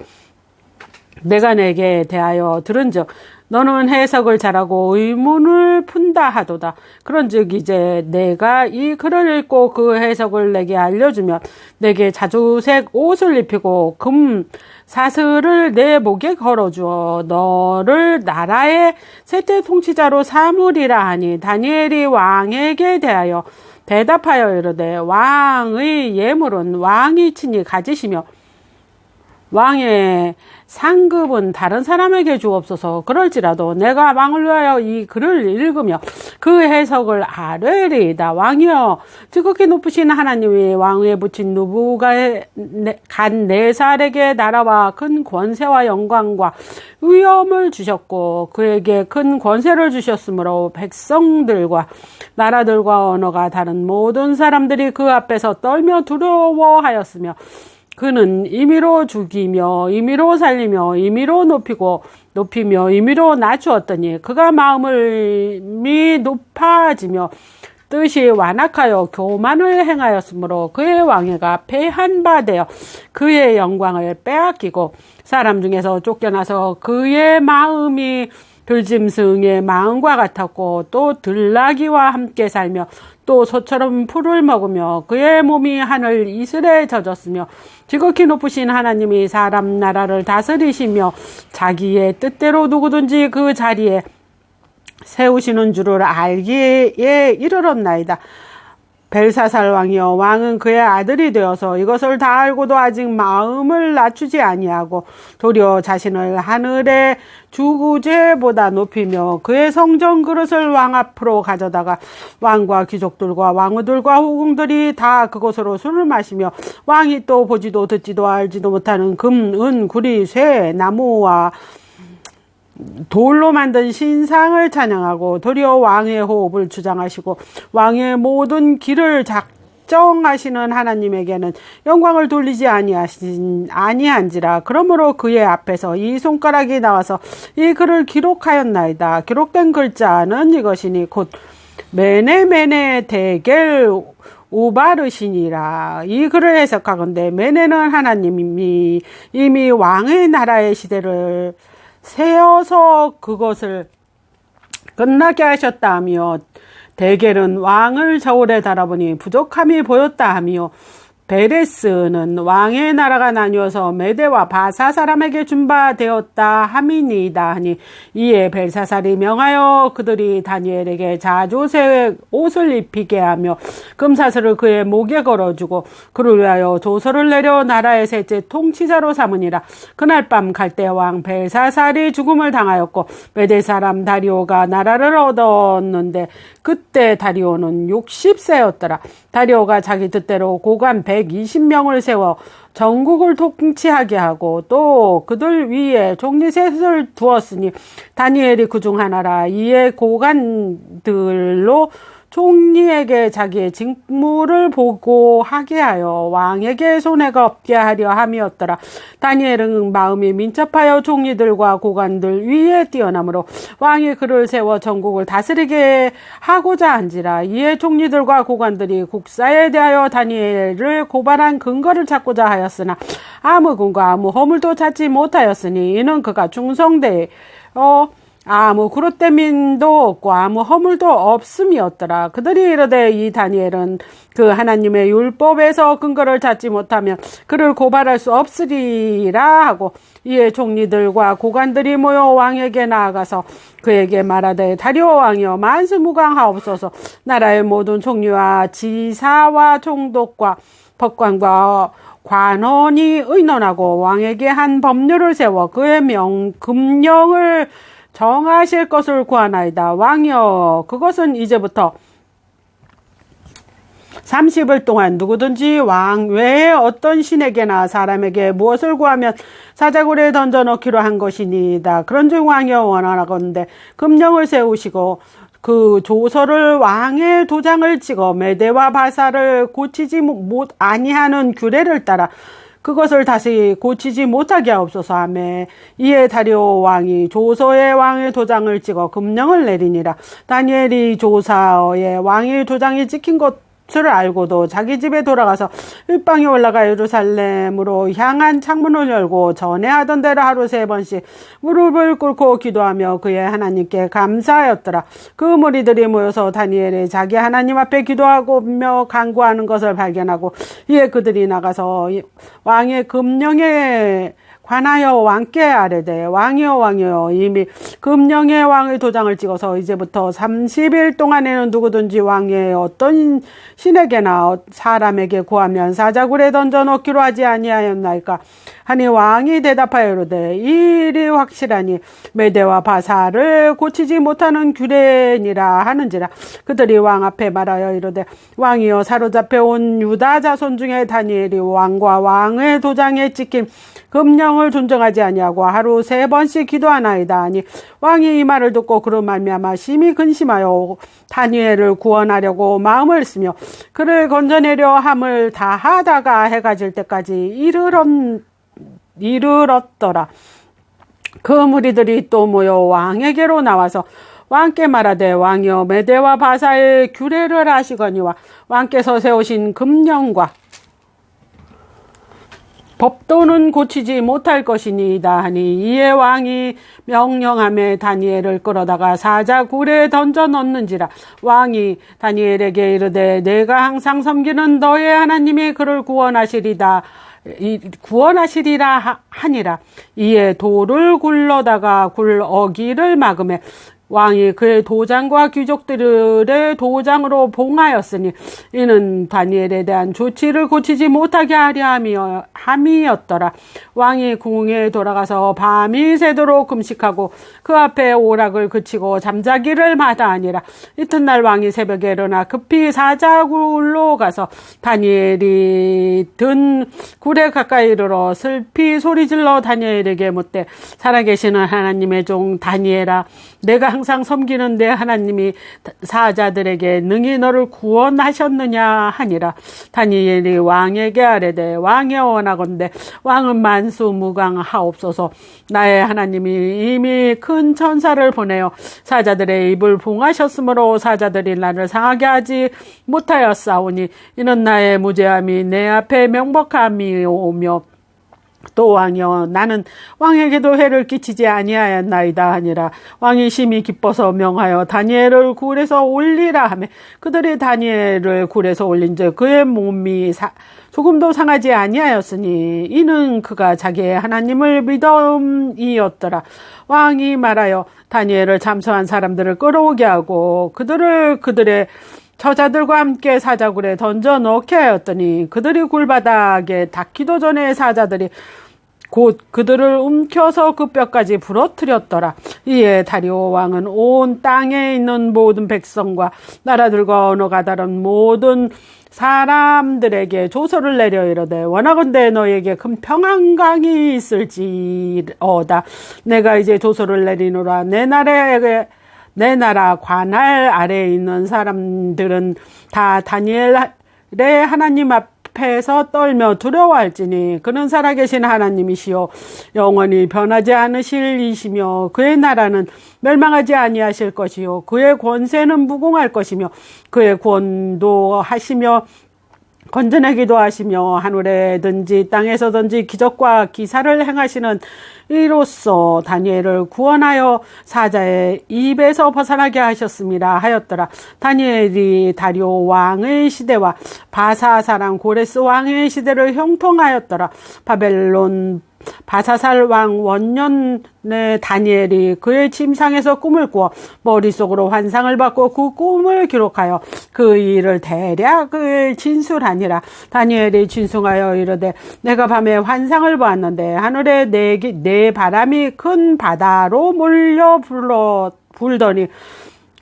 내가 내게 대하여 들은즉 너는 해석을 잘하고 의문을 푼다 하도다. 그런즉 이제 내가 이 글을 읽고 그 해석을 내게 알려주면 내게 자주색 옷을 입히고 금 사슬을 내 목에 걸어주어 너를 나라의 셋째 통치자로 삼으리라 하니 다니엘이 왕에게 대하여 대답하여 이르되 왕의 예물은 왕이 친히 가지시며 왕의 상급은 다른 사람에게 주옵소서. 그럴지라도 내가 왕을 위하여 이 글을 읽으며 그 해석을 아뢰리이다. 왕이여 지극히 높으신 하나님이 왕위에 붙인 느부갓네살에게 나라와 큰 권세와 영광과 위엄을 주셨고 그에게 큰 권세를 주셨으므로 백성들과 나라들과 언어가 다른 모든 사람들이 그 앞에서 떨며 두려워하였으며 그는 임의로 죽이며 임의로 살리며 임의로 높이며 임의로 낮추었더니 그가 마음이 높아지며 뜻이 완악하여 교만을 행하였으므로 그의 왕위가 패한 바 되어 그의 영광을 빼앗기고 사람 중에서 쫓겨나서 그의 마음이 들짐승의 마음과 같았고 또 들나귀와 함께 살며 또 소처럼 풀을 먹으며 그의 몸이 하늘 이슬에 젖었으며 지극히 높으신 하나님이 사람 나라를 다스리시며 자기의 뜻대로 누구든지 그 자리에 세우시는 줄을 알기에 이르렀나이다. 벨사살 왕이여 왕은 그의 아들이 되어서 이것을 다 알고도 아직 마음을 낮추지 아니하고 도리어 자신을 하늘의 주구제보다 높이며 그의 성전 그릇을 왕 앞으로 가져다가 왕과 귀족들과 왕후들과 후궁들이 다 그곳으로 술을 마시며 왕이 또 보지도 듣지도 알지도 못하는 금, 은, 구리, 쇠, 나무와 돌로 만든 신상을 찬양하고 도리어 왕의 호흡을 주장하시고 왕의 모든 길을 작정하시는 하나님에게는 영광을 돌리지 아니한지라. 그러므로 그의 앞에서 이 손가락이 나와서 이 글을 기록하였나이다. 기록된 글자는 이것이니 곧 메네 데겔 우바르시니라. 이 글을 해석하건대 메네는 하나님이 이미 왕의 나라의 시대를 세어서 그것을 끝나게 하셨다 하며 데겔은 왕을 저울에 달아보니 부족함이 보였다 하며 베레스는 왕의 나라가 나뉘어서 메대와 바사 사람에게 준바되었다 함이니이다 하니 이에 벨사살이 명하여 그들이 다니엘에게 자주색 옷을 입히게 하며 금사슬을 그의 목에 걸어주고 그를 위하여 조서를 내려 나라의 셋째 통치자로 삼으니라. 그날 밤 갈대 왕 벨사살이 죽음을 당하였고 메대 사람 다리오가 나라를 얻었는데 그때 다리오는 60세였더라. 다리오가 자기 뜻대로 고관 120명을 세워 전국을 통치하게 하고 또 그들 위에 총리 셋을 두었으니 다니엘이 그중 하나라. 이에 고관들로 총리에게 자기의 직무를 보고하게 하여 왕에게 손해가 없게 하려 함이었더라. 다니엘은 마음이 민첩하여 총리들과 고관들 위에 뛰어나므로 왕이 그를 세워 전국을 다스리게 하고자 한지라. 이에 총리들과 고관들이 국사에 대하여 다니엘을 고발한 근거를 찾고자 하였으나 아무 근거 아무 허물도 찾지 못하였으니 이는 그가 충성되어 아무 그릇됨도 없고 아무 허물도 없음이었더라. 그들이 이르되 이 다니엘은 그 하나님의 율법에서 근거를 찾지 못하면 그를 고발할 수 없으리라 하고 이에 총리들과 고관들이 모여 왕에게 나아가서 그에게 말하되 다리오 왕이여 만수무강하옵소서. 나라의 모든 총리와 지사와 총독과 법관과 관원이 의논하고 왕에게 한 법률을 세워 그의 금령을 정하실 것을 구하나이다. 왕이여 그것은 이제부터 30일 동안 누구든지 왕 외에 어떤 신에게나 사람에게 무엇을 구하면 사자굴에 던져넣기로 한 것이니이다. 그런즉 왕이여 원하건대 금령을 세우시고 그 조서를 왕의 도장을 찍어 메대와 바사를 고치지 아니하는 규례를 따라 그것을 다시 고치지 못하게 하옵소서 하매 이에 다리오 왕이 조서에 왕의 도장을 찍어 금령을 내리니라. 다니엘이 조서에 왕의 도장이 찍힌 것을 알고도 자기 집에 돌아가서 윗방에 올라가 예루살렘으로 향한 창문을 열고 전에 하던 대로 하루 3번씩 무릎을 꿇고 기도하며 그의 하나님께 감사하였더라. 그 무리들이 모여서 다니엘이 자기 하나님 앞에 기도하며 간구하는 것을 발견하고 이에 그들이 나가서 왕의 금령에 관하여 왕께 아뢰되 왕이여 이미 금령에 왕의 도장을 찍어서 이제부터 30일 동안에는 누구든지 왕의 어떤 신에게나 사람에게 구하면 사자굴에 던져넣기로 하지 아니하였나이까 하니 왕이 대답하여 이르되 이 일이 확실하니 메대와 바사를 고치지 못하는 규례니라 하는지라. 그들이 왕 앞에 말하여 이르되 왕이여 사로잡혀 온 유다 자손 중에 다니엘이 왕과 왕의 도장에 찍힌 금령을 존정하지 아니하고 하루 3번씩 기도하나이다 하니 왕이 이 말을 듣고 그로 말미암아 심히 근심하여 다니엘을 구원하려고 마음을 쓰며 그를 건져내려 함을 다하다가 해가 질 때까지 이르렀더라. 그 무리들이 또 모여 왕에게로 나와서 왕께 말하되 왕이여 메대와 바사의 규례를 하시거니와 왕께서 세우신 금령과 법도는 고치지 못할 것이니이다 하니 이에 왕이 명령하며 다니엘을 끌어다가 사자굴에 던져 넣는지라. 왕이 다니엘에게 이르되 내가 항상 섬기는 너의 하나님이 그를 구원하시리라 하니라. 이에 돌을 굴러다가 굴 어기를 막으매 왕이 그의 도장과 귀족들의 도장으로 봉하였으니 이는 다니엘에 대한 조치를 고치지 못하게 하려 함이었더라. 왕이 궁에 돌아가서 밤이 새도록 금식하고 그 앞에 오락을 그치고 잠자기를 마다하니라. 이튿날 왕이 새벽에 일어나 급히 사자굴로 가서 다니엘이 든 굴에 가까이 이르러 슬피 소리질러 다니엘에게 묻되 살아계시는 하나님의 종 다니엘아 내가 항상 섬기는 내 하나님이 사자들에게 능히 너를 구원하셨느냐 하니라. 다니엘이 왕에게 아뢰되 왕이여 원하건대 왕은 만수무강하옵소서. 나의 하나님이 이미 큰 천사를 보내어 사자들의 입을 봉하셨으므로 사자들이 나를 상하게 하지 못하였사오니 이는 나의 무죄함이 내 앞에 명백함이오며 또 왕이여 나는 왕에게도 해를 끼치지 아니하였나이다 하니라. 왕이 심히 기뻐서 명하여 다니엘을 굴에서 올리라 하며 그들이 다니엘을 굴에서 올린즉 그의 몸이 조금도 상하지 아니하였으니 이는 그가 자기의 하나님을 믿음이었더라. 왕이 말하여 다니엘을 참소한 사람들을 끌어오게 하고 그들을 그들의 저자들과 함께 사자굴에 던져 넣게 하였더니 그들이 굴바닥에 닿기도 전에 사자들이 곧 그들을 움켜서 그 뼈까지 부러뜨렸더라. 이에 다리오 왕은 온 땅에 있는 모든 백성과 나라들과 언어가 다른 모든 사람들에게 조서를 내려 이르되 원하건대 너에게 큰 평안강이 있을지어다. 내가 이제 조서를 내리노라. 내 나라 관할 아래에 있는 사람들은 다 다니엘의 하나님 앞에서 떨며 두려워할지니 그는 살아계신 하나님이시요 영원히 변하지 않으실 이시며 그의 나라는 멸망하지 아니하실 것이요 그의 권세는 무궁할 것이며 그의 구원도 하시며 건전하기도 하시며 하늘에든지 땅에서든지 기적과 기사를 행하시는 이로써 다니엘을 구원하여 사자의 입에서 벗어나게 하셨습니다 하였더라. 다니엘이 다리오 왕의 시대와 바사사랑 고레스 왕의 시대를 형통하였더라. 바벨론 바사살 왕 원년에 다니엘이 그의 침상에서 꿈을 꾸어 머릿속으로 환상을 받고 그 꿈을 기록하여 그 일을 대략을 진술하니라. 다니엘이 진술하여 이르되 내가 밤에 환상을 보았는데 하늘에 네 바람이 큰 바다로 몰려 불더니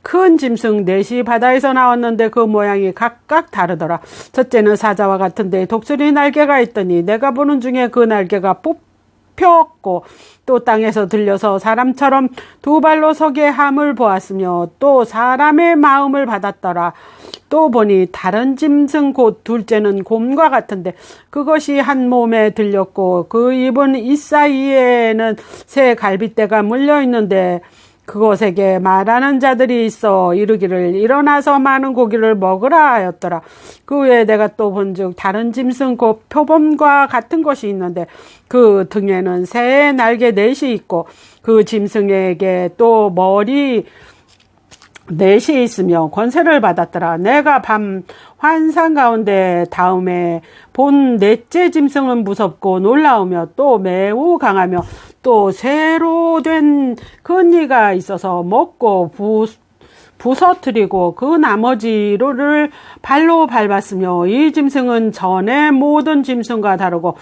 큰 짐승 넷이 바다에서 나왔는데 그 모양이 각각 다르더라. 첫째는 사자와 같은데 독수리 날개가 있더니 내가 보는 중에 그 날개가 뽑혔고 또 땅에서 들려서 사람처럼 두 발로 서게 함을 보았으며 또 사람의 마음을 받았더라. 또 보니 다른 짐승 곧 둘째는 곰과 같은데 그것이 한 몸에 들렸고 그 입은 이사이에는 새 갈빗대가 물려 있는데 그것에게 말하는 자들이 있어 이르기를 일어나서 많은 고기를 먹으라 하였더라. 그 후에 내가 또 본즉 다른 짐승 곧 표범과 같은 것이 있는데 그 등에는 새의 날개 넷이 있고 그 짐승에게 또 머리 넷이 있으며 권세를 받았더라. 내가 밤 환상 가운데 다음에 본 넷째 짐승은 무섭고 놀라우며 또 매우 강하며 또 새로 된 큰 이가 있어서 먹고 부서뜨리고 그 나머지를 발로 밟았으며 이 짐승은 전에 모든 짐승과 다르고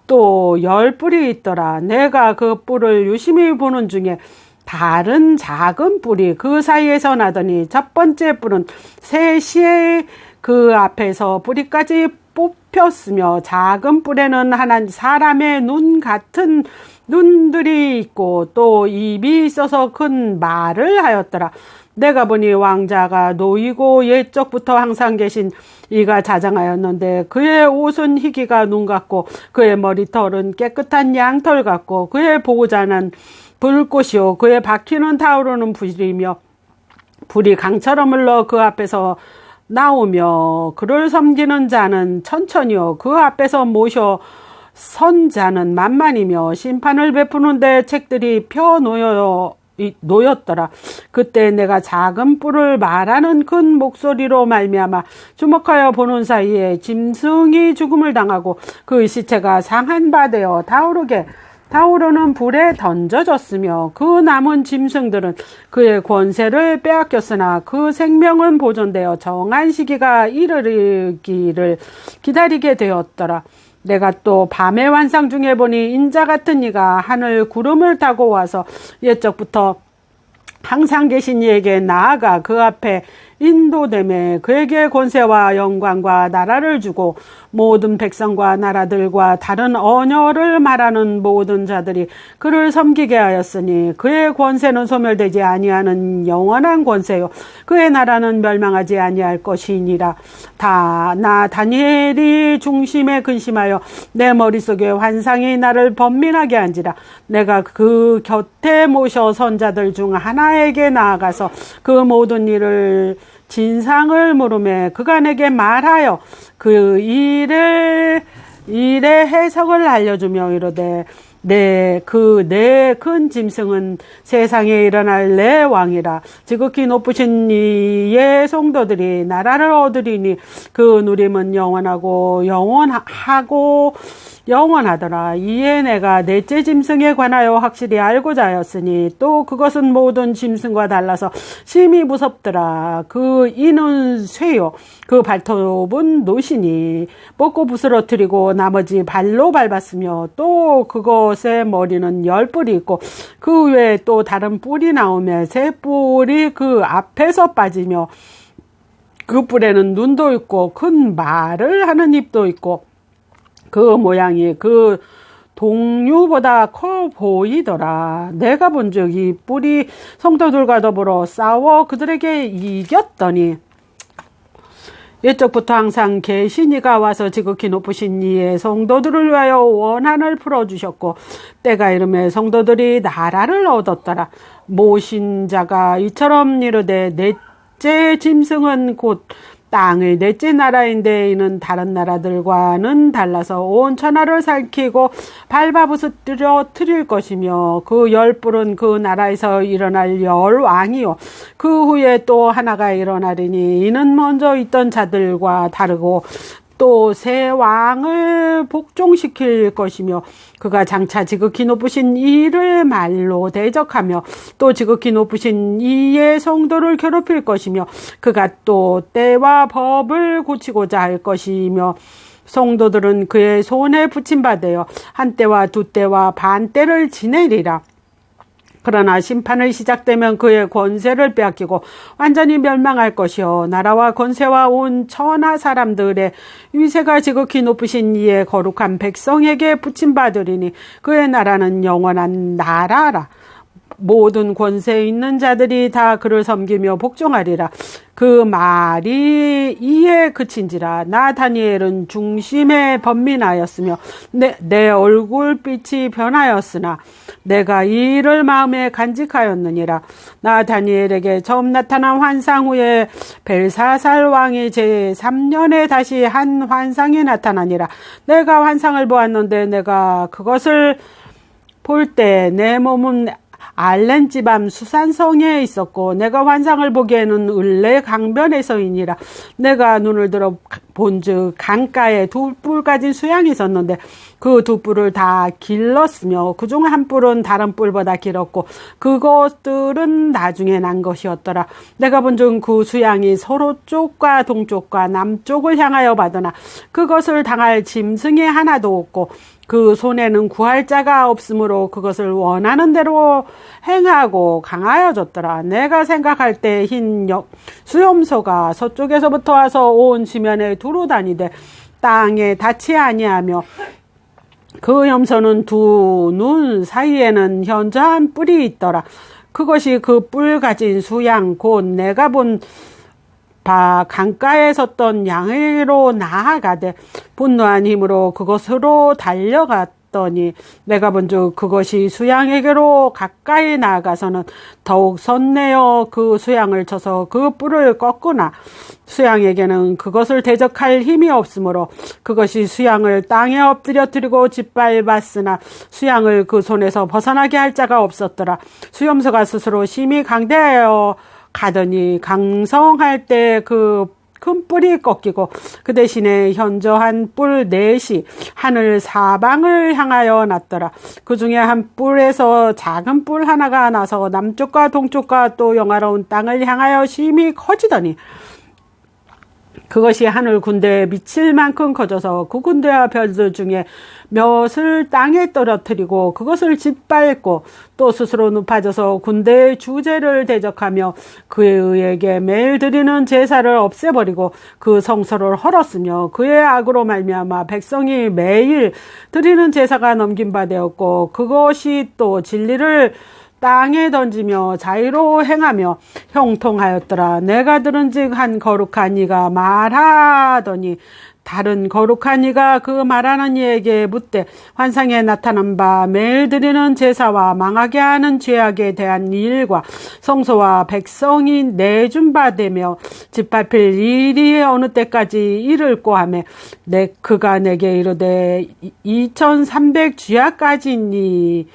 또 10뿔이 있더라. 내가 그 뿔을 유심히 보는 중에 다른 작은 뿔이 그 사이에서 나더니 첫 번째 뿔은 셋이 그 앞에서 뿌리까지 뽑혔으며 작은 뿔에는 하나 사람의 눈 같은 눈들이 있고 또 입이 있어서 큰 말을 하였더라. 내가 보니 왕자가 놓이고 옛적부터 항상 계신 이가 자장하였는데 그의 옷은 희기가 눈 같고 그의 머리털은 깨끗한 양털 같고 그의 보호자는 불꽃이요 그의 바퀴는 타오르는 불이며 불이 강처럼 흘러 그 앞에서 나오며 그를 섬기는 자는 천천히요 그 앞에서 모셔 선 자는 만만이며 심판을 베푸는데 책들이 펴 놓였더라. 그때 내가 작은 뿔을 말하는 큰 목소리로 말미암아 주목하여 보는 사이에 짐승이 죽음을 당하고 그 시체가 상한 바 되어 타오르는 불에 던져졌으며 그 남은 짐승들은 그의 권세를 빼앗겼으나 그 생명은 보존되어 정한 시기가 이르기를 기다리게 되었더라. 내가 또 밤의 환상 중에 보니 인자 같은 이가 하늘 구름을 타고 와서 옛적부터 항상 계신 이에게 나아가 그 앞에 인도됨에 그에게 권세와 영광과 나라를 주고 모든 백성과 나라들과 다른 언어를 말하는 모든 자들이 그를 섬기게 하였으니 그의 권세는 소멸되지 아니하는 영원한 권세요 그의 나라는 멸망하지 아니할 것이니라. 나 다니엘이 중심에 근심하여 내 머릿속에 환상이 나를 번민하게 한지라. 내가 그 곁에 모셔 선자들 중 하나에게 나아가서 그 모든 일을 진상을 물으매 그가 내게 말하여 그 일의 해석을 알려주며 이르되 내 큰 짐승은 세상에 일어날 내 왕이라. 지극히 높으신 이의 성도들이 나라를 얻으리니 그 누림은 영원하고 영원하더라. 이에 내가 넷째 짐승에 관하여 확실히 알고자 하였으니 또 그것은 모든 짐승과 달라서 심히 무섭더라. 그 이는 쇠요, 그 발톱은 노시니 뽑고 부스러뜨리고 나머지 발로 밟았으며 또 그것의 머리는 10뿔이 있고 그 외에 또 다른 뿔이 나오며 3뿔이 그 앞에서 빠지며 그 뿔에는 눈도 있고 큰 말을 하는 입도 있고 그 모양이 그 동류보다 커 보이더라. 내가 본즉 이 뿔이 성도들과 더불어 싸워 그들에게 이겼더니 옛적부터 항상 계신 이가 와서 지극히 높으신 이의 성도들을 위하여 원한을 풀어주셨고 때가 이르매 성도들이 나라를 얻었더라. 모신 자가 이처럼 이르되 넷째 짐승은 곧 땅의 넷째 나라인데 이는 다른 나라들과는 달라서 온 천하를 살키고 밟아 부서뜨릴 것이며 그 10뿔은 그 나라에서 일어날 10왕이요 그 후에 또 하나가 일어나리니 이는 먼저 있던 자들과 다르고 또 새 왕을 복종시킬 것이며 그가 장차 지극히 높으신 이를 말로 대적하며 또 지극히 높으신 이의 성도를 괴롭힐 것이며 그가 또 때와 법을 고치고자 할 것이며 성도들은 그의 손에 붙임받아요 한 때와 두 때와 반 때를 지내리라. 그러나 심판을 시작되면 그의 권세를 빼앗기고 완전히 멸망할 것이요 나라와 권세와 온 천하 사람들의 위세가 지극히 높으신 이의 거룩한 백성에게 붙임받으리니 그의 나라는 영원한 나라라. 모든 권세 있는 자들이 다 그를 섬기며 복종하리라. 그 말이 이에 그친지라. 나 다니엘은 중심에 번민하였으며 내 얼굴빛이 변하였으나 내가 이 일을 마음에 간직하였느니라. 나 다니엘에게 처음 나타난 환상 후에 벨사살 왕이 제3년에 다시 한 환상이 나타나니라. 내가 환상을 보았는데 내가 그것을 볼 때 내 몸은 알렌 지방 수산성에 있었고 내가 환상을 보기에는 을레 강변에서이니라. 내가 눈을 들어 본즉 강가에 2뿔 가진 수양이 있었는데 그 2뿔을 다 길렀으며 그중 한 뿔은 다른 뿔보다 길었고 그것들은 나중에 난 것이었더라. 내가 본즉 그 수양이 서로 쪽과 동쪽과 남쪽을 향하여 받으나 그것을 당할 짐승이 하나도 없고 그 손에는 구할 자가 없으므로 그것을 원하는 대로 행하고 강하여졌더라. 내가 생각할 때 흰 수염소가 서쪽에서부터 와서 온 지면에 두루 다니되 땅에 닿지 아니하며 그 염소는 두 눈 사이에는 현저한 뿔이 있더라. 그것이 그 뿔 가진 수양 곧 내가 본 강가에 섰던 양으로 나아가되 분노한 힘으로 그것으로 달려갔더니 내가 본즉 그것이 수양에게로 가까이 나아가서는 더욱 선내어 그 수양을 쳐서 그 뿔을 꺾으나 수양에게는 그것을 대적할 힘이 없으므로 그것이 수양을 땅에 엎드려뜨리고 짓밟았으나 수양을 그 손에서 벗어나게 할 자가 없었더라. 수염소가 스스로 심히 강대하여 가더니 강성할 때 그 큰 뿔이 꺾이고 그 대신에 현저한 뿔 넷이 하늘 사방을 향하여 났더라. 그 중에 한 뿔에서 작은 뿔 하나가 나서 남쪽과 동쪽과 또 영화로운 땅을 향하여 심히 커지더니 그것이 하늘 군대에 미칠 만큼 커져서 그 군대와 별들 중에 몇을 땅에 떨어뜨리고 그것을 짓밟고 또 스스로 높아져서 군대의 주제를 대적하며 그에게 매일 드리는 제사를 없애버리고 그 성소를 헐었으며 그의 악으로 말미암아 백성이 매일 드리는 제사가 넘긴 바 되었고 그것이 또 진리를 땅에 던지며 자의로 행하며 형통하였더라. 내가 들은즉 한 거룩한 이가 말하더니 다른 거룩한 이가 그 말하는 이에게 묻되 환상에 나타난 바 매일 드리는 제사와 망하게 하는 죄악에 대한 일과 성소와 백성이 내준 바 되며 짓밟힐 일이 어느 때까지 이를꼬 하며 그가 내게 이르되 2300 주야까지니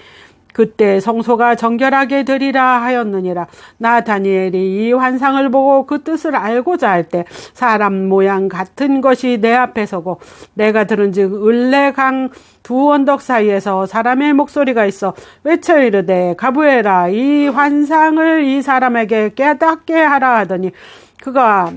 그때 성소가 정결하게 되리라 하였느니라. 나 다니엘이 이 환상을 보고 그 뜻을 알고자 할 때 사람 모양 같은 것이 내 앞에 서고 내가 들은즉 을레강 두 언덕 사이에서 사람의 목소리가 있어 외쳐 이르되 가부에라 이 환상을 이 사람에게 깨닫게 하라 하더니 그가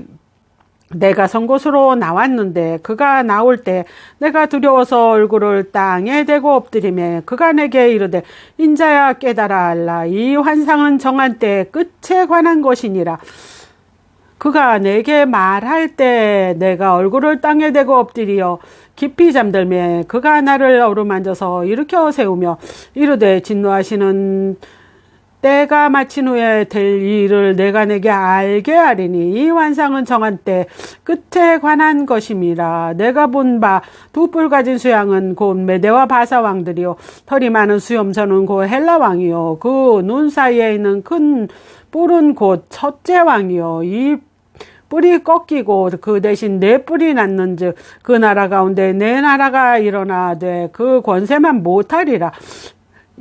내가 선 곳으로 나왔는데 그가 나올 때 내가 두려워서 얼굴을 땅에 대고 엎드리며 그가 내게 이르되 인자야 깨달아 알라 이 환상은 정한 때 끝에 관한 것이니라. 그가 내게 말할 때 내가 얼굴을 땅에 대고 엎드리어 깊이 잠들매 그가 나를 어루만져서 일으켜 세우며 이르되 진노하시는 때가 마친 후에 될 일을 내가 내게 알게 하리니 이 환상은 정한 때 끝에 관한 것임이라. 내가 본 바 두 뿔 가진 수양은 곧 메대와 바사 왕들이요 털이 많은 수염선은 곧 헬라 왕이요 그 눈 사이에 있는 큰 뿔은 곧 첫째 왕이요 이 뿔이 꺾이고 그 대신 네 뿔이 났는즉 그 나라 가운데 네 나라가 일어나되 그 권세만 못하리라.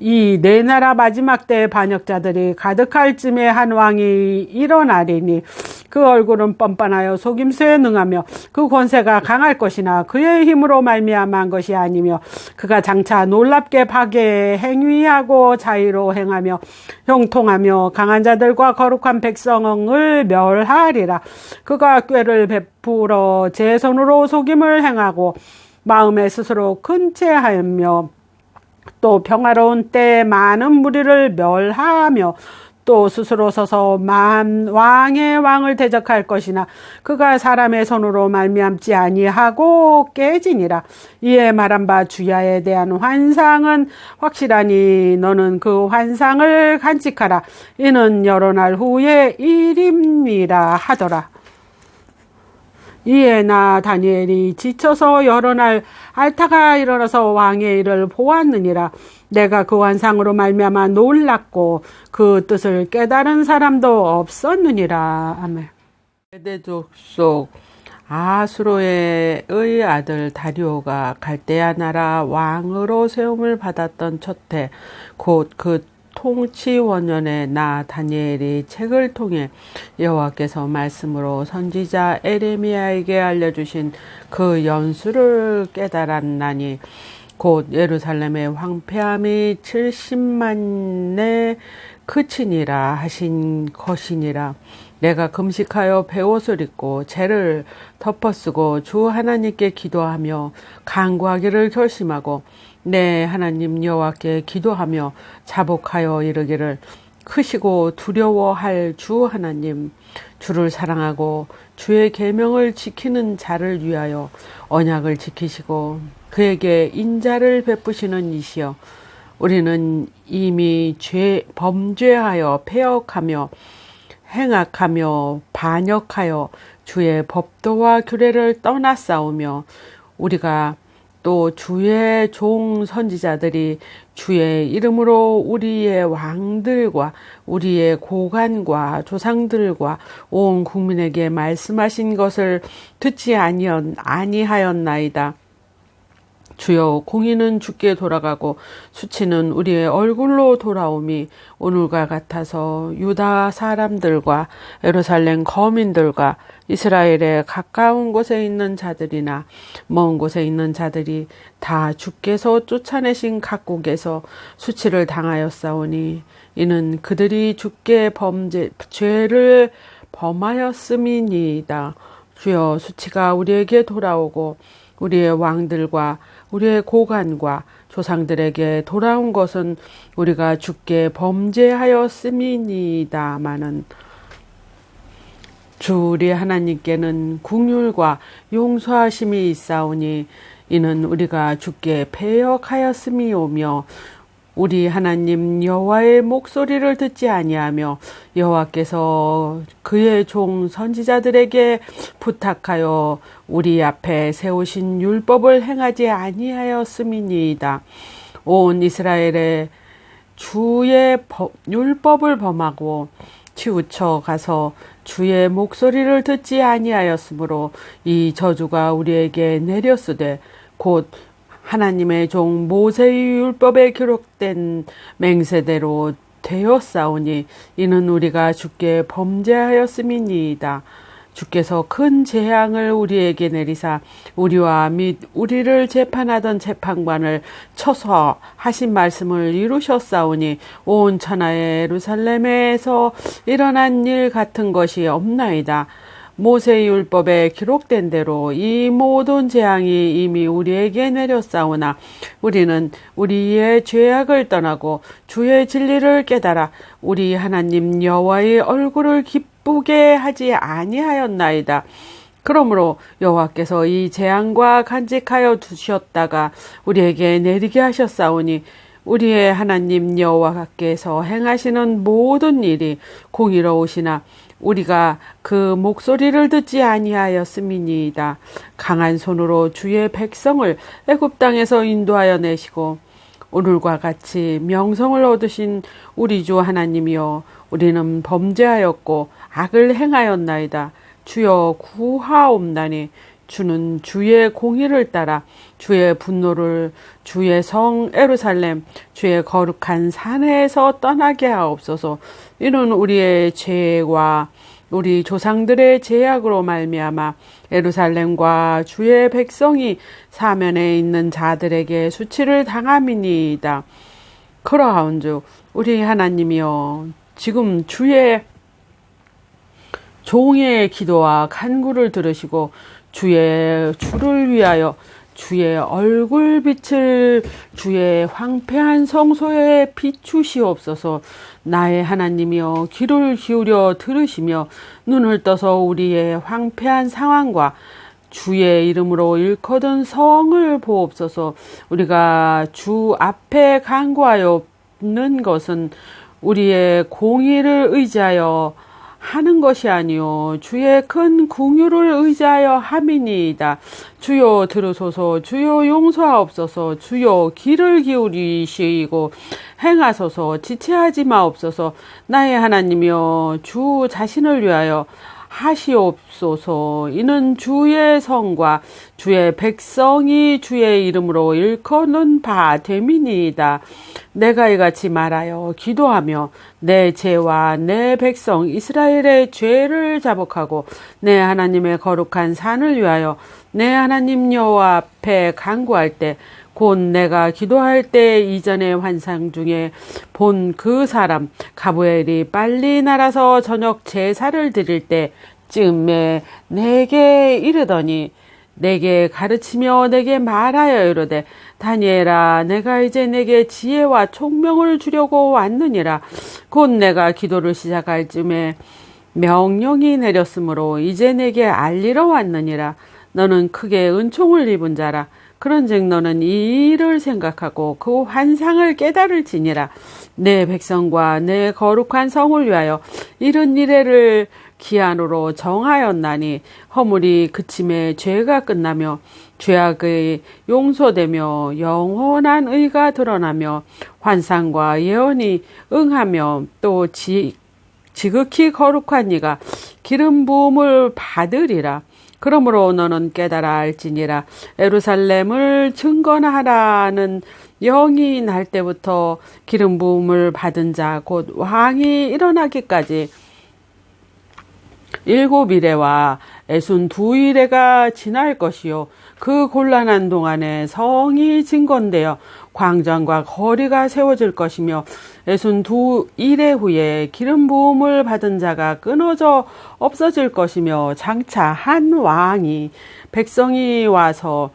이 네 나라 마지막 때 반역자들이 가득할 쯤에 한 왕이 일어나리니 그 얼굴은 뻔뻔하여 속임수에 능하며 그 권세가 강할 것이나 그의 힘으로 말미암은 것이 아니며 그가 장차 놀랍게 박해 행위하고 자의로 행하며 형통하며 강한 자들과 거룩한 백성을 멸하리라. 그가 꾀를 베풀어 제 손으로 속임을 행하고 마음에 스스로 큰 채하였며 또 평화로운 때에 많은 무리를 멸하며 또 스스로 서서 왕의 왕을 대적할 것이나 그가 사람의 손으로 말미암지 아니하고 깨지니라. 이에 말한 바 주야에 대한 환상은 확실하니 너는 그 환상을 간직하라. 이는 여러 날 후의 일임이라 하더라. 이에 나 다니엘이 지쳐서 여러 날 앓다가 일어나서 왕의 일을 보았느니라. 내가 그 환상으로 말미암아 놀랐고 그 뜻을 깨달은 사람도 없었느니라. 아멘. 메대 족속 아수로의 아들 다리오가 갈대아 나라 왕으로 세움을 받았던 첫해 곧 그 통치 원년에 나 다니엘이 책을 통해 여호와께서 말씀으로 선지자 에레미야에게 알려주신 그 연수를 깨달았나니 곧 예루살렘의 황폐함이 70만에 그치니라 하신 것이니라. 내가 금식하여 베옷을 입고 재를 덮어쓰고 주 하나님께 기도하며 간구하기를 결심하고 내 하나님 여호와께 기도하며 자복하여 이르기를 크시고 두려워할 주 하나님, 주를 사랑하고 주의 계명을 지키는 자를 위하여 언약을 지키시고 그에게 인자를 베푸시는 이시여, 우리는 이미 범죄하여 패역하며 행악하며 반역하여 주의 법도와 규례를 떠나싸우며 우리가 또 주의 종 선지자들이 주의 이름으로 우리의 왕들과 우리의 고관과 조상들과 온 국민에게 말씀하신 것을 듣지 아니하였나이다. 주여, 공의는 주께 돌아가고 수치는 우리의 얼굴로 돌아오미 오늘과 같아서 유다 사람들과 예루살렘 거민들과 이스라엘의 가까운 곳에 있는 자들이나 먼 곳에 있는 자들이 다 주께서 쫓아내신 각국에서 수치를 당하였사오니 이는 그들이 주께 죄를 범하였음이니이다. 주여, 수치가 우리에게 돌아오고 우리의 왕들과 우리의 고관과 조상들에게 돌아온 것은 우리가 주께 범죄하였음이니이다마는 주 우리 하나님께는 긍휼과 용서하심이 있사오니 이는 우리가 주께 패역하였음이오며 우리 하나님 여호와의 목소리를 듣지 아니하며 여호와께서 그의 종 선지자들에게 부탁하여 우리 앞에 세우신 율법을 행하지 아니하였음이니이다. 온 이스라엘의 주의 율법을 범하고 치우쳐 가서 주의 목소리를 듣지 아니하였으므로 이 저주가 우리에게 내렸으되 곧 하나님의 종 모세의 율법에 기록된 맹세대로 되었사오니 이는 우리가 주께 범죄하였음이니이다. 주께서 큰 재앙을 우리에게 내리사 우리와 및 우리를 재판하던 재판관을 쳐서 하신 말씀을 이루셨사오니 온 천하의 예루살렘에서 일어난 일 같은 것이 없나이다. 모세의 율법에 기록된 대로 이 모든 재앙이 이미 우리에게 내렸사오나 우리는 우리의 죄악을 떠나고 주의 진리를 깨달아 우리 하나님 여호와의 얼굴을 기쁘게 하지 아니하였나이다. 그러므로 여호와께서 이 재앙과 간직하여 두셨다가 우리에게 내리게 하셨사오니 우리의 하나님 여호와께서 행하시는 모든 일이 공의로우시나 우리가 그 목소리를 듣지 아니하였음이니이다. 강한 손으로 주의 백성을 애굽 땅에서 인도하여 내시고 오늘과 같이 명성을 얻으신 우리 주 하나님이여 우리는 범죄하였고 악을 행하였나이다. 주여 구하옵나니 주는 주의 공의를 따라 주의 분노를 주의 성 예루살렘 주의 거룩한 산에서 떠나게 하옵소서. 이는 우리의 죄와 우리 조상들의 죄악으로 말미암아 예루살렘과 주의 백성이 사면에 있는 자들에게 수치를 당함이니이다. 그러하온즉 우리 하나님이여 지금 주의 종의 기도와 간구를 들으시고 주의 주를 위하여 주의 얼굴빛을 주의 황폐한 성소에 비추시옵소서. 나의 하나님이여 귀를 기울여 들으시며 눈을 떠서 우리의 황폐한 상황과 주의 이름으로 일컫은 성을 보옵소서. 우리가 주 앞에 간구하였는 것은 우리의 공의를 의지하여 하는 것이 아니요 주의 큰 긍휼을 의지하여 함이니이다. 주여 들으소서. 주여 용서하옵소서. 주여 귀를 기울이시고 행하소서. 지체하지 마옵소서. 나의 하나님이여 주 자신을 위하여 하시옵소서. 이는 주의 성과 주의 백성이 주의 이름으로 일컫는 바 됨이니이다. 내가 이같이 말하여 기도하며 내 죄와 내 백성 이스라엘의 죄를 자복하고 내 하나님의 거룩한 산을 위하여 내 하나님 여호와 앞에 간구할 때 곧 내가 기도할 때 이전의 환상 중에 본 그 사람 가브엘이 빨리 날아서 저녁 제사를 드릴 때쯤에 내게 이르더니 내게 가르치며 내게 말하여 이르되 다니엘아 내가 이제 내게 지혜와 총명을 주려고 왔느니라. 곧 내가 기도를 시작할 쯤에 명령이 내렸으므로 이제 내게 알리러 왔느니라. 너는 크게 은총을 입은 자라. 그런즉 너는 이 일을 생각하고 그 환상을 깨달을지니라. 내 백성과 내 거룩한 성을 위하여 이런 이래를 기한으로 정하였나니 허물이 그침에 죄가 끝나며 죄악의 용서되며 영원한 의가 드러나며 환상과 예언이 응하며 또 지극히 거룩한 이가 기름 부음을 받으리라. 그러므로 너는 깨달아 알지니라. 예루살렘을 증거하라는 영이 날 때부터 기름 부음을 받은 자 곧 왕이 일어나기까지 7이레와 62이레가 지날 것이요 그 곤란한 동안에 성이 증건되어 광장과 거리가 세워질 것이며 62이레 후에 기름 부음을 받은 자가 끊어져 없어질 것이며 장차 한 왕이 백성이 와서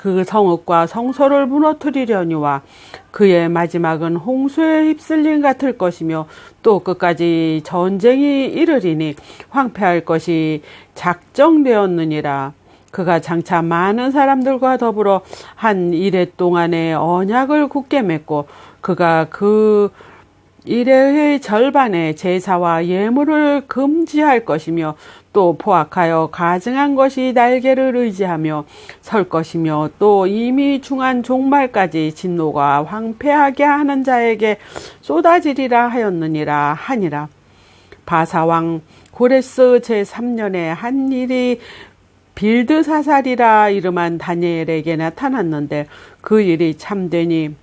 그 성읍과 성소를 무너뜨리려니와 그의 마지막은 홍수에 휩쓸림 같을 것이며 또 끝까지 전쟁이 이르리니 황폐할 것이 작정되었느니라. 그가 장차 많은 사람들과 더불어 한 이레 동안의 언약을 굳게 맺고 그가 그 일의 절반의 제사와 예물을 금지할 것이며 또 포악하여 가증한 것이 날개를 의지하며 설 것이며 또 이미 중한 종말까지 진노가 황폐하게 하는 자에게 쏟아지리라 하였느니라 하니라. 바사왕 고레스 제3년에 한 일이 빌드사살이라 이름한 다니엘에게 나타났는데 그 일이 참되니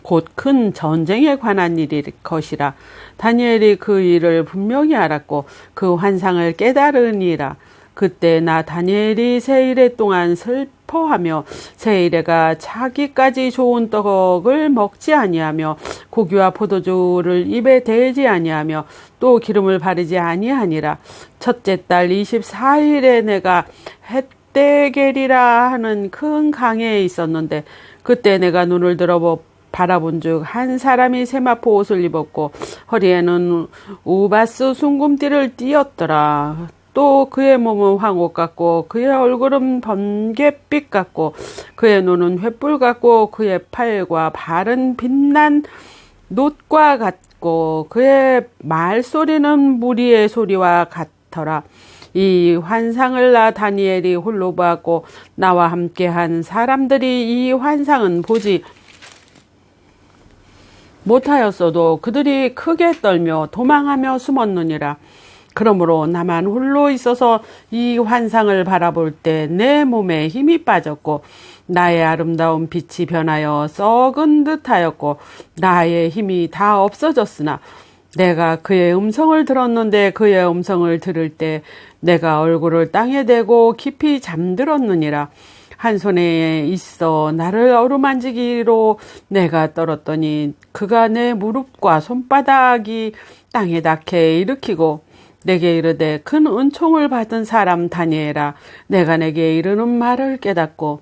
곧 큰 전쟁에 관한 일일 것이라. 다니엘이 그 일을 분명히 알았고 그 환상을 깨달으니라. 그때 나 다니엘이 세 일에 동안 슬퍼하며 세 일에가 자기까지 좋은 떡을 먹지 아니하며 고기와 포도주를 입에 대지 아니하며 또 기름을 바르지 아니하니라. 첫째 달 24일에 내가 헷데겔이라 하는 큰 강에 있었는데 그때 내가 눈을 들어 바라본즉 한 사람이 세마포 옷을 입었고 허리에는 우바스 순금띠를 띠었더라. 또 그의 몸은 황옥 같고 그의 얼굴은 번갯빛 같고 그의 눈은 횃불 같고 그의 팔과 발은 빛난 놋과 같고 그의 말소리는 무리의 소리와 같더라. 이 환상을 나 다니엘이 홀로 보았고 나와 함께한 사람들이 이 환상은 보지 못하였어도 그들이 크게 떨며 도망하며 숨었느니라. 그러므로 나만 홀로 있어서 이 환상을 바라볼 때 내 몸에 힘이 빠졌고 나의 아름다운 빛이 변하여 썩은 듯하였고 나의 힘이 다 없어졌으나 내가 그의 음성을 들었는데 그의 음성을 들을 때 내가 얼굴을 땅에 대고 깊이 잠들었느니라. 한 손에 있어 나를 어루만지기로 내가 떨었더니 그가 내 무릎과 손바닥이 땅에 닿게 일으키고 내게 이르되 큰 은총을 받은 사람 다니엘아 내가 내게 이르는 말을 깨닫고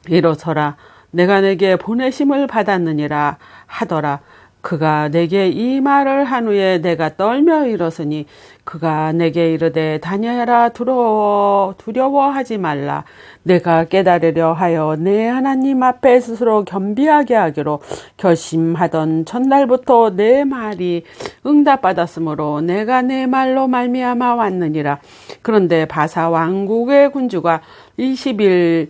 일어서라 내가 내게 보내심을 받았느니라 하더라. 그가 내게 이 말을 한 후에 내가 떨며 일어서니 그가 내게 이르되 다니엘아 두려워하지 말라. 내가 깨달으려 하여 내 하나님 앞에 스스로 겸비하게 하기로 결심하던 첫날부터 내 말이 응답받았으므로 내가 내 말로 말미암아 왔느니라. 그런데 바사 왕국의 군주가 21일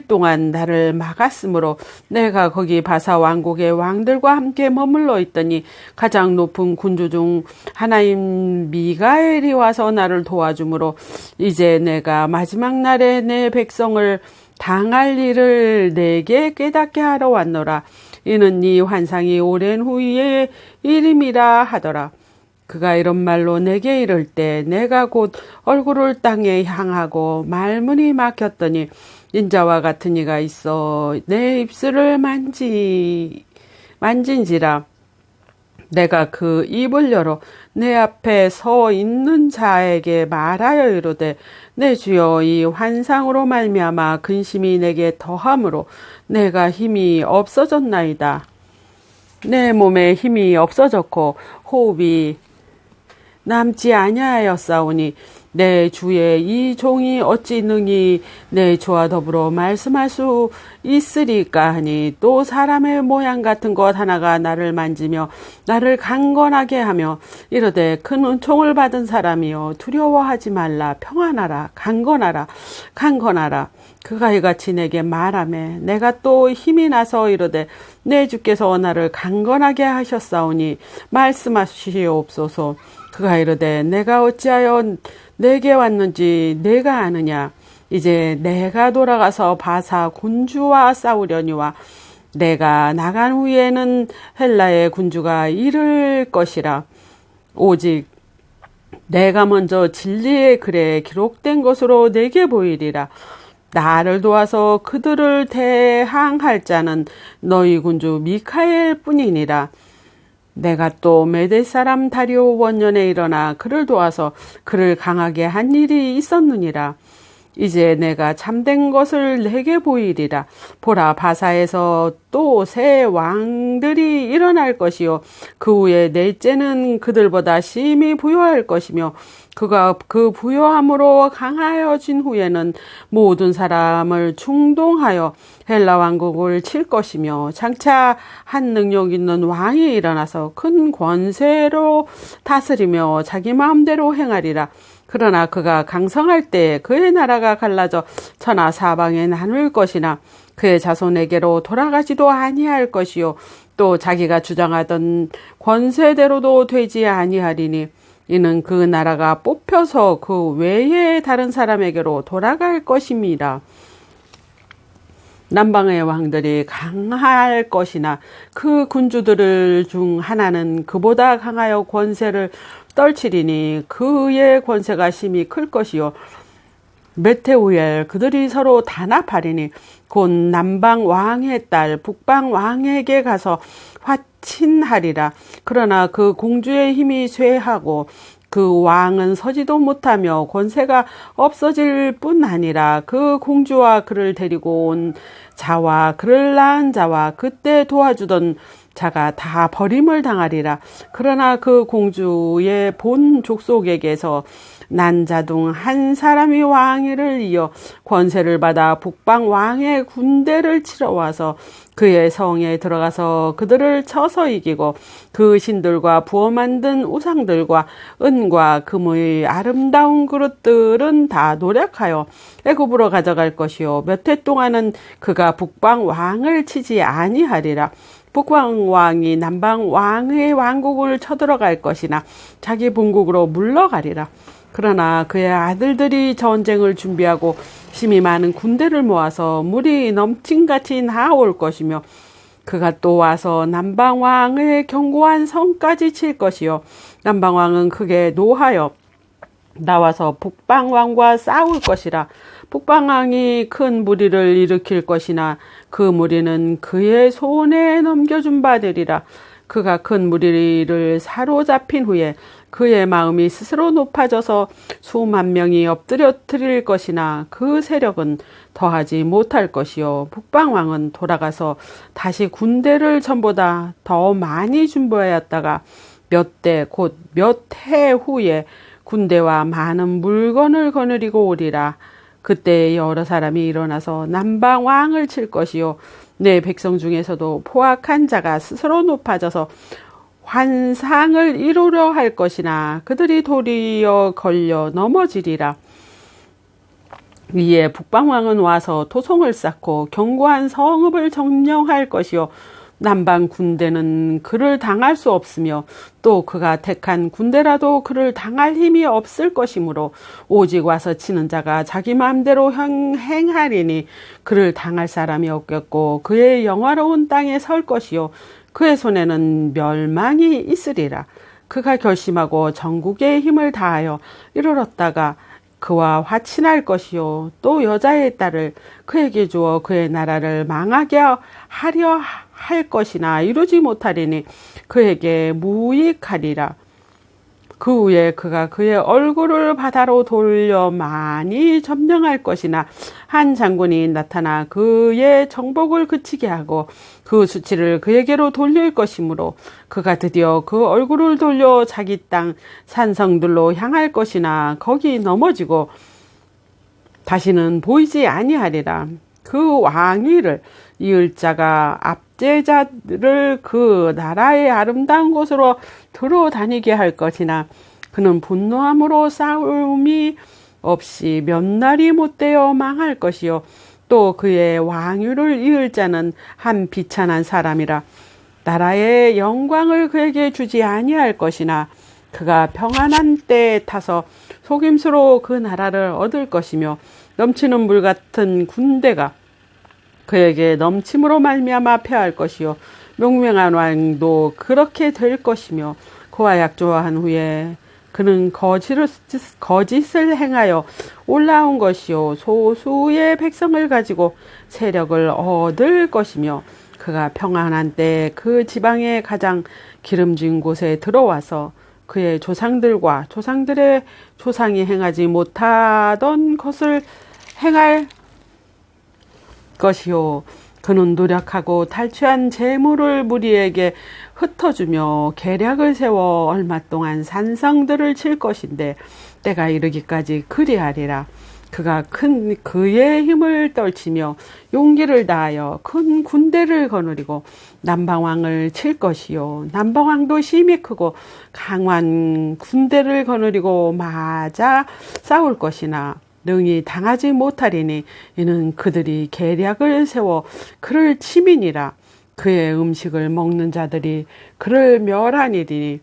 동안 나를 막았으므로 내가 거기 바사 왕국의 왕들과 함께 머물러 있더니 가장 높은 군주 중 하나인 미가엘이 와서 나를 도와주므로 이제 내가 마지막 날에 내 백성을 당할 일을 내게 깨닫게 하러 왔노라. 이는 이 환상이 오랜 후의 일임이라 하더라. 그가 이런 말로 내게 이를 때 내가 곧 얼굴을 땅에 향하고 말문이 막혔더니 인자와 같은 이가 있어 내 입술을 만진지라. 내가 그 입을 열어 내 앞에 서 있는 자에게 말하여 이르되 내 주여 이 환상으로 말미암아 근심이 내게 더함으로 내가 힘이 없어졌나이다. 내 몸에 힘이 없어졌고 호흡이 남지 아니하였사오니 내 주의 이 종이 어찌 능히 내 주와 더불어 말씀할 수 있으리까 하니 또 사람의 모양 같은 것 하나가 나를 만지며 나를 강건하게 하며 이르되 큰 은총을 받은 사람이여 두려워하지 말라. 평안하라. 강건하라. 그가 이같이 내게 말하매 내가 또 힘이 나서 이르되 내 주께서 나를 강건하게 하셨사오니 말씀하시옵소서. 그가 이르되 내가 어찌하여 내게 왔는지 내가 아느냐. 이제 내가 돌아가서 바사 군주와 싸우려니와 내가 나간 후에는 헬라의 군주가 이를 것이라. 오직 내가 먼저 진리의 글에 기록된 것으로 내게 보이리라. 나를 도와서 그들을 대항할 자는 너희 군주 미카엘 뿐이니라. 내가 또 메대 사람 다리오 원년에 일어나 그를 도와서 그를 강하게 한 일이 있었느니라. 이제 내가 참된 것을 내게 보이리라. 보라, 바사에서 또 새 왕들이 일어날 것이요 그 후에 넷째는 그들보다 심히 부요할 것이며 그가 그 부요함으로 강하여진 후에는 모든 사람을 충동하여 헬라 왕국을 칠 것이며 장차 한 능력 있는 왕이 일어나서 큰 권세로 다스리며 자기 마음대로 행하리라. 그러나 그가 강성할 때 그의 나라가 갈라져 천하 사방에 나눌 것이나 그의 자손에게로 돌아가지도 아니할 것이요 또 자기가 주장하던 권세대로도 되지 아니하리니 이는 그 나라가 뽑혀서 그 외의 다른 사람에게로 돌아갈 것입니다. 남방의 왕들이 강할 것이나 그 군주들 중 하나는 그보다 강하여 권세를 떨치리니 그의 권세가 심히 클 것이요 몇 해 후에 그들이 서로 단합하리니 곧 남방 왕의 딸 북방 왕에게 가서 화친하리라. 그러나 그 공주의 힘이 쇠하고 그 왕은 서지도 못하며 권세가 없어질 뿐 아니라 그 공주와 그를 데리고 온 자와 그를 낳은 자와 그때 도와주던 자가 다 버림을 당하리라. 그러나 그 공주의 본 족속에게서 난 자 중 한 사람이 왕위를 이어 권세를 받아 북방 왕의 군대를 치러 와서 그의 성에 들어가서 그들을 쳐서 이기고 그 신들과 부어 만든 우상들과 은과 금의 아름다운 그릇들은 다 노력하여 애굽으로 가져갈 것이요 몇 해 동안은 그가 북방 왕을 치지 아니하리라. 북방 왕이 남방 왕의 왕국을 쳐들어갈 것이나 자기 본국으로 물러가리라. 그러나 그의 아들들이 전쟁을 준비하고 심히 많은 군대를 모아서 물이 넘친같이 나올 것이며 그가 또 와서 남방왕의 견고한 성까지 칠 것이요 남방왕은 크게 노하여 나와서 북방왕과 싸울 것이라. 북방왕이 큰 무리를 일으킬 것이나 그 무리는 그의 손에 넘겨준 바 되리라. 그가 큰 무리를 사로잡힌 후에 그의 마음이 스스로 높아져서 수만 명이 엎드려 드릴 것이나 그 세력은 더하지 못할 것이요 북방왕은 돌아가서 다시 군대를 전보다 더 많이 준비하였다가 몇 대 곧 몇 해 후에 군대와 많은 물건을 거느리고 오리라. 그때 여러 사람이 일어나서 남방왕을 칠 것이요 내 백성 중에서도 포악한 자가 스스로 높아져서 환상을 이루려 할 것이나 그들이 도리어 걸려 넘어지리라. 이에 북방왕은 와서 토성을 쌓고 견고한 성읍을 점령할 것이요 남방 군대는 그를 당할 수 없으며 또 그가 택한 군대라도 그를 당할 힘이 없을 것이므로 오직 와서 치는 자가 자기 마음대로 행하리니 그를 당할 사람이 없겠고 그의 영화로운 땅에 설 것이요 그의 손에는 멸망이 있으리라. 그가 결심하고 전국의 힘을 다하여 이르렀다가 그와 화친할 것이요 또 여자의 딸을 그에게 주어 그의 나라를 망하게 하려 할 것이나 이루지 못하리니 그에게 무익하리라. 그 후에 그가 그의 얼굴을 바다로 돌려 많이 점령할 것이나 한 장군이 나타나 그의 정복을 그치게 하고 그 수치를 그에게로 돌릴 것이므로 그가 드디어 그 얼굴을 돌려 자기 땅 산성들로 향할 것이나 거기 넘어지고 다시는 보이지 아니하리라. 그 왕위를 이을 자가 압제자를 그 나라의 아름다운 곳으로 들어다니게 할 것이나 그는 분노함으로 싸움이 없이 몇 날이 못되어 망할 것이요 또 그의 왕위를 이을 자는 한 비천한 사람이라. 나라의 영광을 그에게 주지 아니할 것이나 그가 평안한 때에 타서 속임수로 그 나라를 얻을 것이며 넘치는 물 같은 군대가 그에게 넘침으로 말미암아 패할 것이요 명명한 왕도 그렇게 될 것이며 그와 약조한 후에 그는 거짓을 행하여 올라온 것이요 소수의 백성을 가지고 세력을 얻을 것이며 그가 평안한 때 그 지방의 가장 기름진 곳에 들어와서 그의 조상들과 조상들의 조상이 행하지 못하던 것을 행할 것이요. 그는 노력하고 탈취한 재물을 무리에게 흩어주며 계략을 세워 얼마 동안 산성들을 칠 것인데 때가 이르기까지 그리하리라. 그가 큰 그의 힘을 떨치며 용기를 다하여 큰 군대를 거느리고 남방왕을 칠 것이요. 남방왕도 힘이 크고 강한 군대를 거느리고 맞아 싸울 것이나 능히 당하지 못하리니 이는 그들이 계략을 세워 그를 치민이라. 그의 음식을 먹는 자들이 그를 멸하니니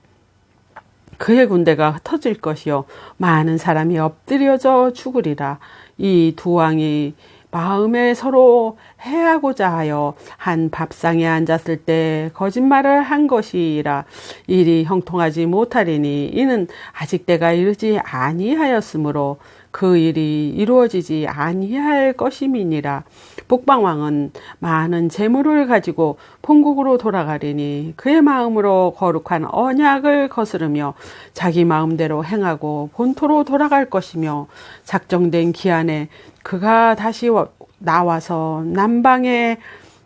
그의 군대가 흩어질 것이요 많은 사람이 엎드려져 죽으리라. 이 두 왕이 마음에 서로 해하고자 하여 한 밥상에 앉았을 때 거짓말을 한 것이라. 일이 형통하지 못하리니 이는 아직 때가 이르지 아니하였으므로 그 일이 이루어지지 아니할 것임이니라. 북방왕은 많은 재물을 가지고 본국으로 돌아가리니 그의 마음으로 거룩한 언약을 거스르며 자기 마음대로 행하고 본토로 돌아갈 것이며 작정된 기한에 그가 다시 나와서 남방에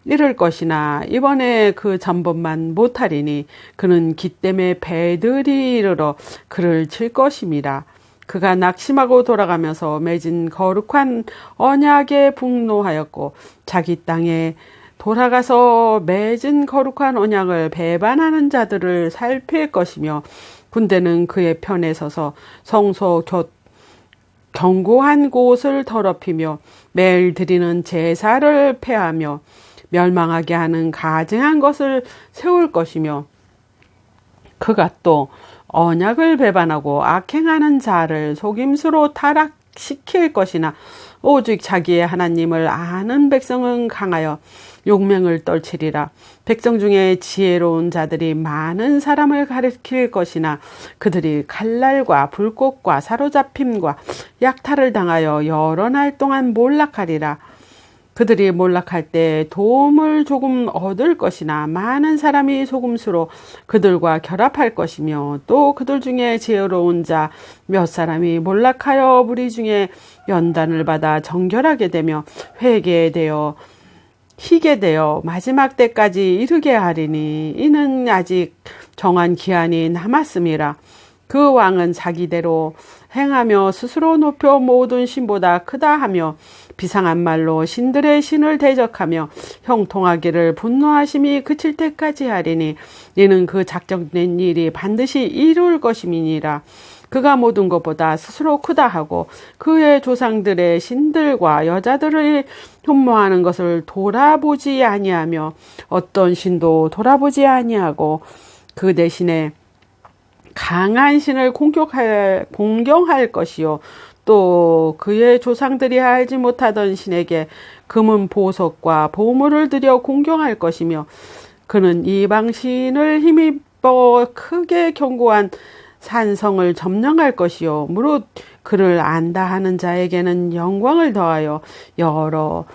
이를 것이나 이번에 그 전번만 못하리니 그는 기 때문에 배들이 이르러 그를 칠 것임이라. 그가 낙심하고 돌아가면서 맺은 거룩한 언약에 분노하였고 자기 땅에 돌아가서 맺은 거룩한 언약을 배반하는 자들을 살필 것이며 군대는 그의 편에 서서 성소 견고한 곳을 더럽히며 매일 드리는 제사를 폐하며 멸망하게 하는 가증한 것을 세울 것이며 그가 또 언약을 배반하고 악행하는 자를 속임수로 타락시킬 것이나 오직 자기의 하나님을 아는 백성은 강하여 용맹을 떨치리라. 백성 중에 지혜로운 자들이 많은 사람을 가리킬 것이나 그들이 칼날과 불꽃과 사로잡힘과 약탈을 당하여 여러 날 동안 몰락하리라. 그들이 몰락할 때 도움을 조금 얻을 것이나 많은 사람이 속임수로 그들과 결합할 것이며 또 그들 중에 지혜로운 자 몇 사람이 몰락하여 무리 중에 연단을 받아 정결하게 되며 회개되어 희게 되어 마지막 때까지 이르게 하리니 이는 아직 정한 기한이 남았음이라. 그 왕은 자기대로 행하며 스스로 높여 모든 신보다 크다 하며 비상한 말로 신들의 신을 대적하며 형통하기를 분노하심이 그칠 때까지 하리니 이는 그 작정된 일이 반드시 이룰 것임이니라. 그가 모든 것보다 스스로 크다 하고 그의 조상들의 신들과 여자들을 흠모하는 것을 돌아보지 아니하며 어떤 신도 돌아보지 아니하고 그 대신에 강한 신을 공경할 것이요 또 그의 조상들이 알지 못하던 신에게 금은 보석과 보물을 들여 공경할 것이며 그는 이방 신을 힘입어 크게 견고한 산성을 점령할 것이요 무릇 그를 안다 하는 자에게는 영광을 더하여 여러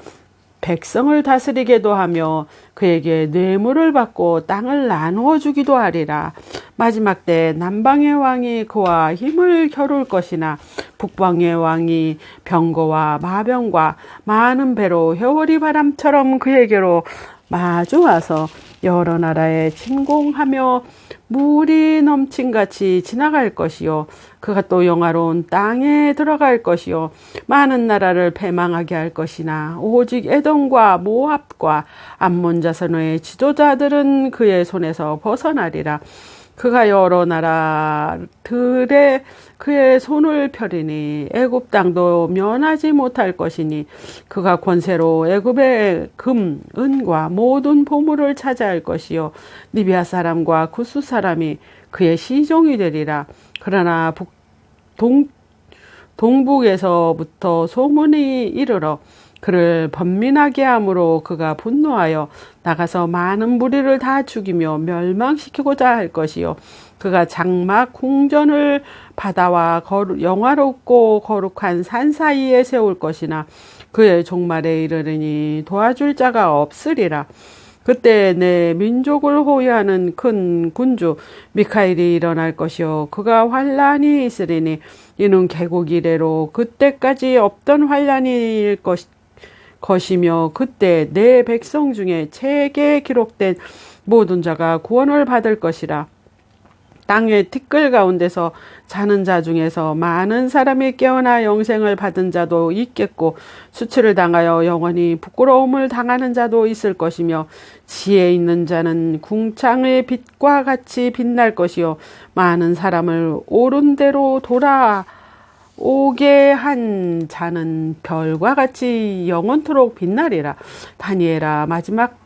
백성을 다스리게도 하며 그에게 뇌물을 받고 땅을 나누어 주기도 하리라. 마지막 때 남방의 왕이 그와 힘을 겨룰 것이나 북방의 왕이 병거와 마병과 많은 배로 회오리 바람처럼 그에게로 마주와서 여러 나라에 침공하며 물이 넘친같이 지나갈 것이요 그가 또 영화로운 땅에 들어갈 것이요 많은 나라를 패망하게 할 것이나 오직 에돔과 모압과 암몬 자손의 지도자들은 그의 손에서 벗어나리라. 그가 여러 나라들에 그의 손을 펴리니 애굽 땅도 면하지 못할 것이니 그가 권세로 애굽의 금, 은과 모든 보물을 차지할 것이요 리비아 사람과 구스 사람이 그의 시종이 되리라. 그러나 동북에서부터 소문이 이르러 그를 번민하게 함으로 그가 분노하여 나가서 많은 무리를 다 죽이며 멸망시키고자 할 것이요 그가 장막 궁전을 바다와 영화롭고 거룩한 산 사이에 세울 것이나 그의 종말에 이르리니 도와줄 자가 없으리라. 그때 내 민족을 호위하는 큰 군주 미카엘이 일어날 것이요 그가 환란이 있으리니 이는 개국 이래로 그때까지 없던 환란일 것이며 그때 내 백성 중에 책에 기록된 모든 자가 구원을 받을 것이라. 땅의 티끌 가운데서 자는 자 중에서 많은 사람이 깨어나 영생을 받은 자도 있겠고 수치를 당하여 영원히 부끄러움을 당하는 자도 있을 것이며 지혜 있는 자는 궁창의 빛과 같이 빛날 것이요 많은 사람을 옳은 대로 돌아오게 한 자는 별과 같이 영원토록 빛나리라. 다니엘아 마지막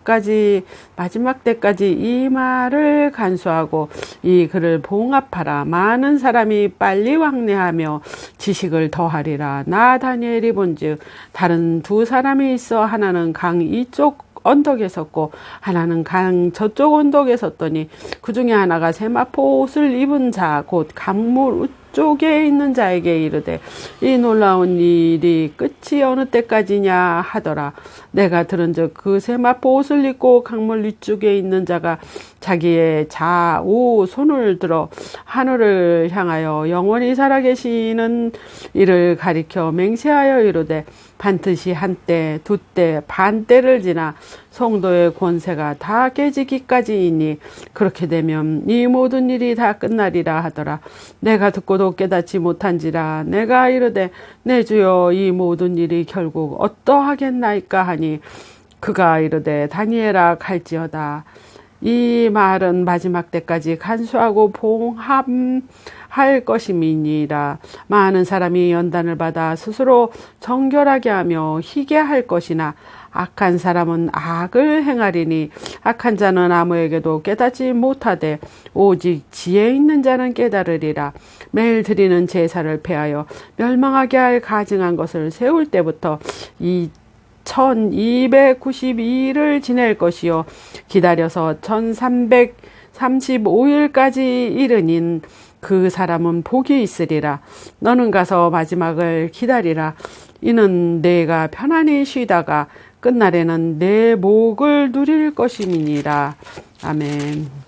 때까지 이 말을 간수하고 이 글을 봉합하라. 많은 사람이 빨리 왕래하며 지식을 더하리라. 나 다니엘이 본즉 다른 두 사람이 있어 하나는 강 이쪽 언덕에 섰고 하나는 강 저쪽 언덕에 섰더니 그 중에 하나가 세마포 옷을 입은 자 곧 강물 쪽에 있는 자에게 이르되 이 놀라운 일이 끝이 어느 때까지냐 하더라. 내가 들은즉 그 세마포 옷을 입고 강물 위쪽에 있는 자가 자기의 좌우 손을 들어 하늘을 향하여 영원히 살아계시는 이를 가리켜 맹세하여 이르되 반드시 한때 두때 반때를 지나 성도의 권세가 다 깨지기까지이니 그렇게 되면 이 모든 일이 다 끝나리라 하더라. 내가 듣고도 깨닫지 못한지라. 내가 이르되 내 주여 이 모든 일이 결국 어떠하겠나이까 하니 그가 이르되 다니엘아 갈지어다. 이 말은 마지막 때까지 간수하고 봉합할 것임이니라. 많은 사람이 연단을 받아 스스로 정결하게 하며 희게 할 것이나 악한 사람은 악을 행하리니 악한 자는 아무에게도 깨닫지 못하되 오직 지혜 있는 자는 깨달으리라. 매일 드리는 제사를 폐하여 멸망하게 할 가증한 것을 세울 때부터 1292일을 지낼 것이요 기다려서 1335일까지 이르닌 그 사람은 복이 있으리라. 너는 가서 마지막을 기다리라. 이는 내가 편안히 쉬다가 끝날에는 내 목을 누릴 것임이니라. 아멘.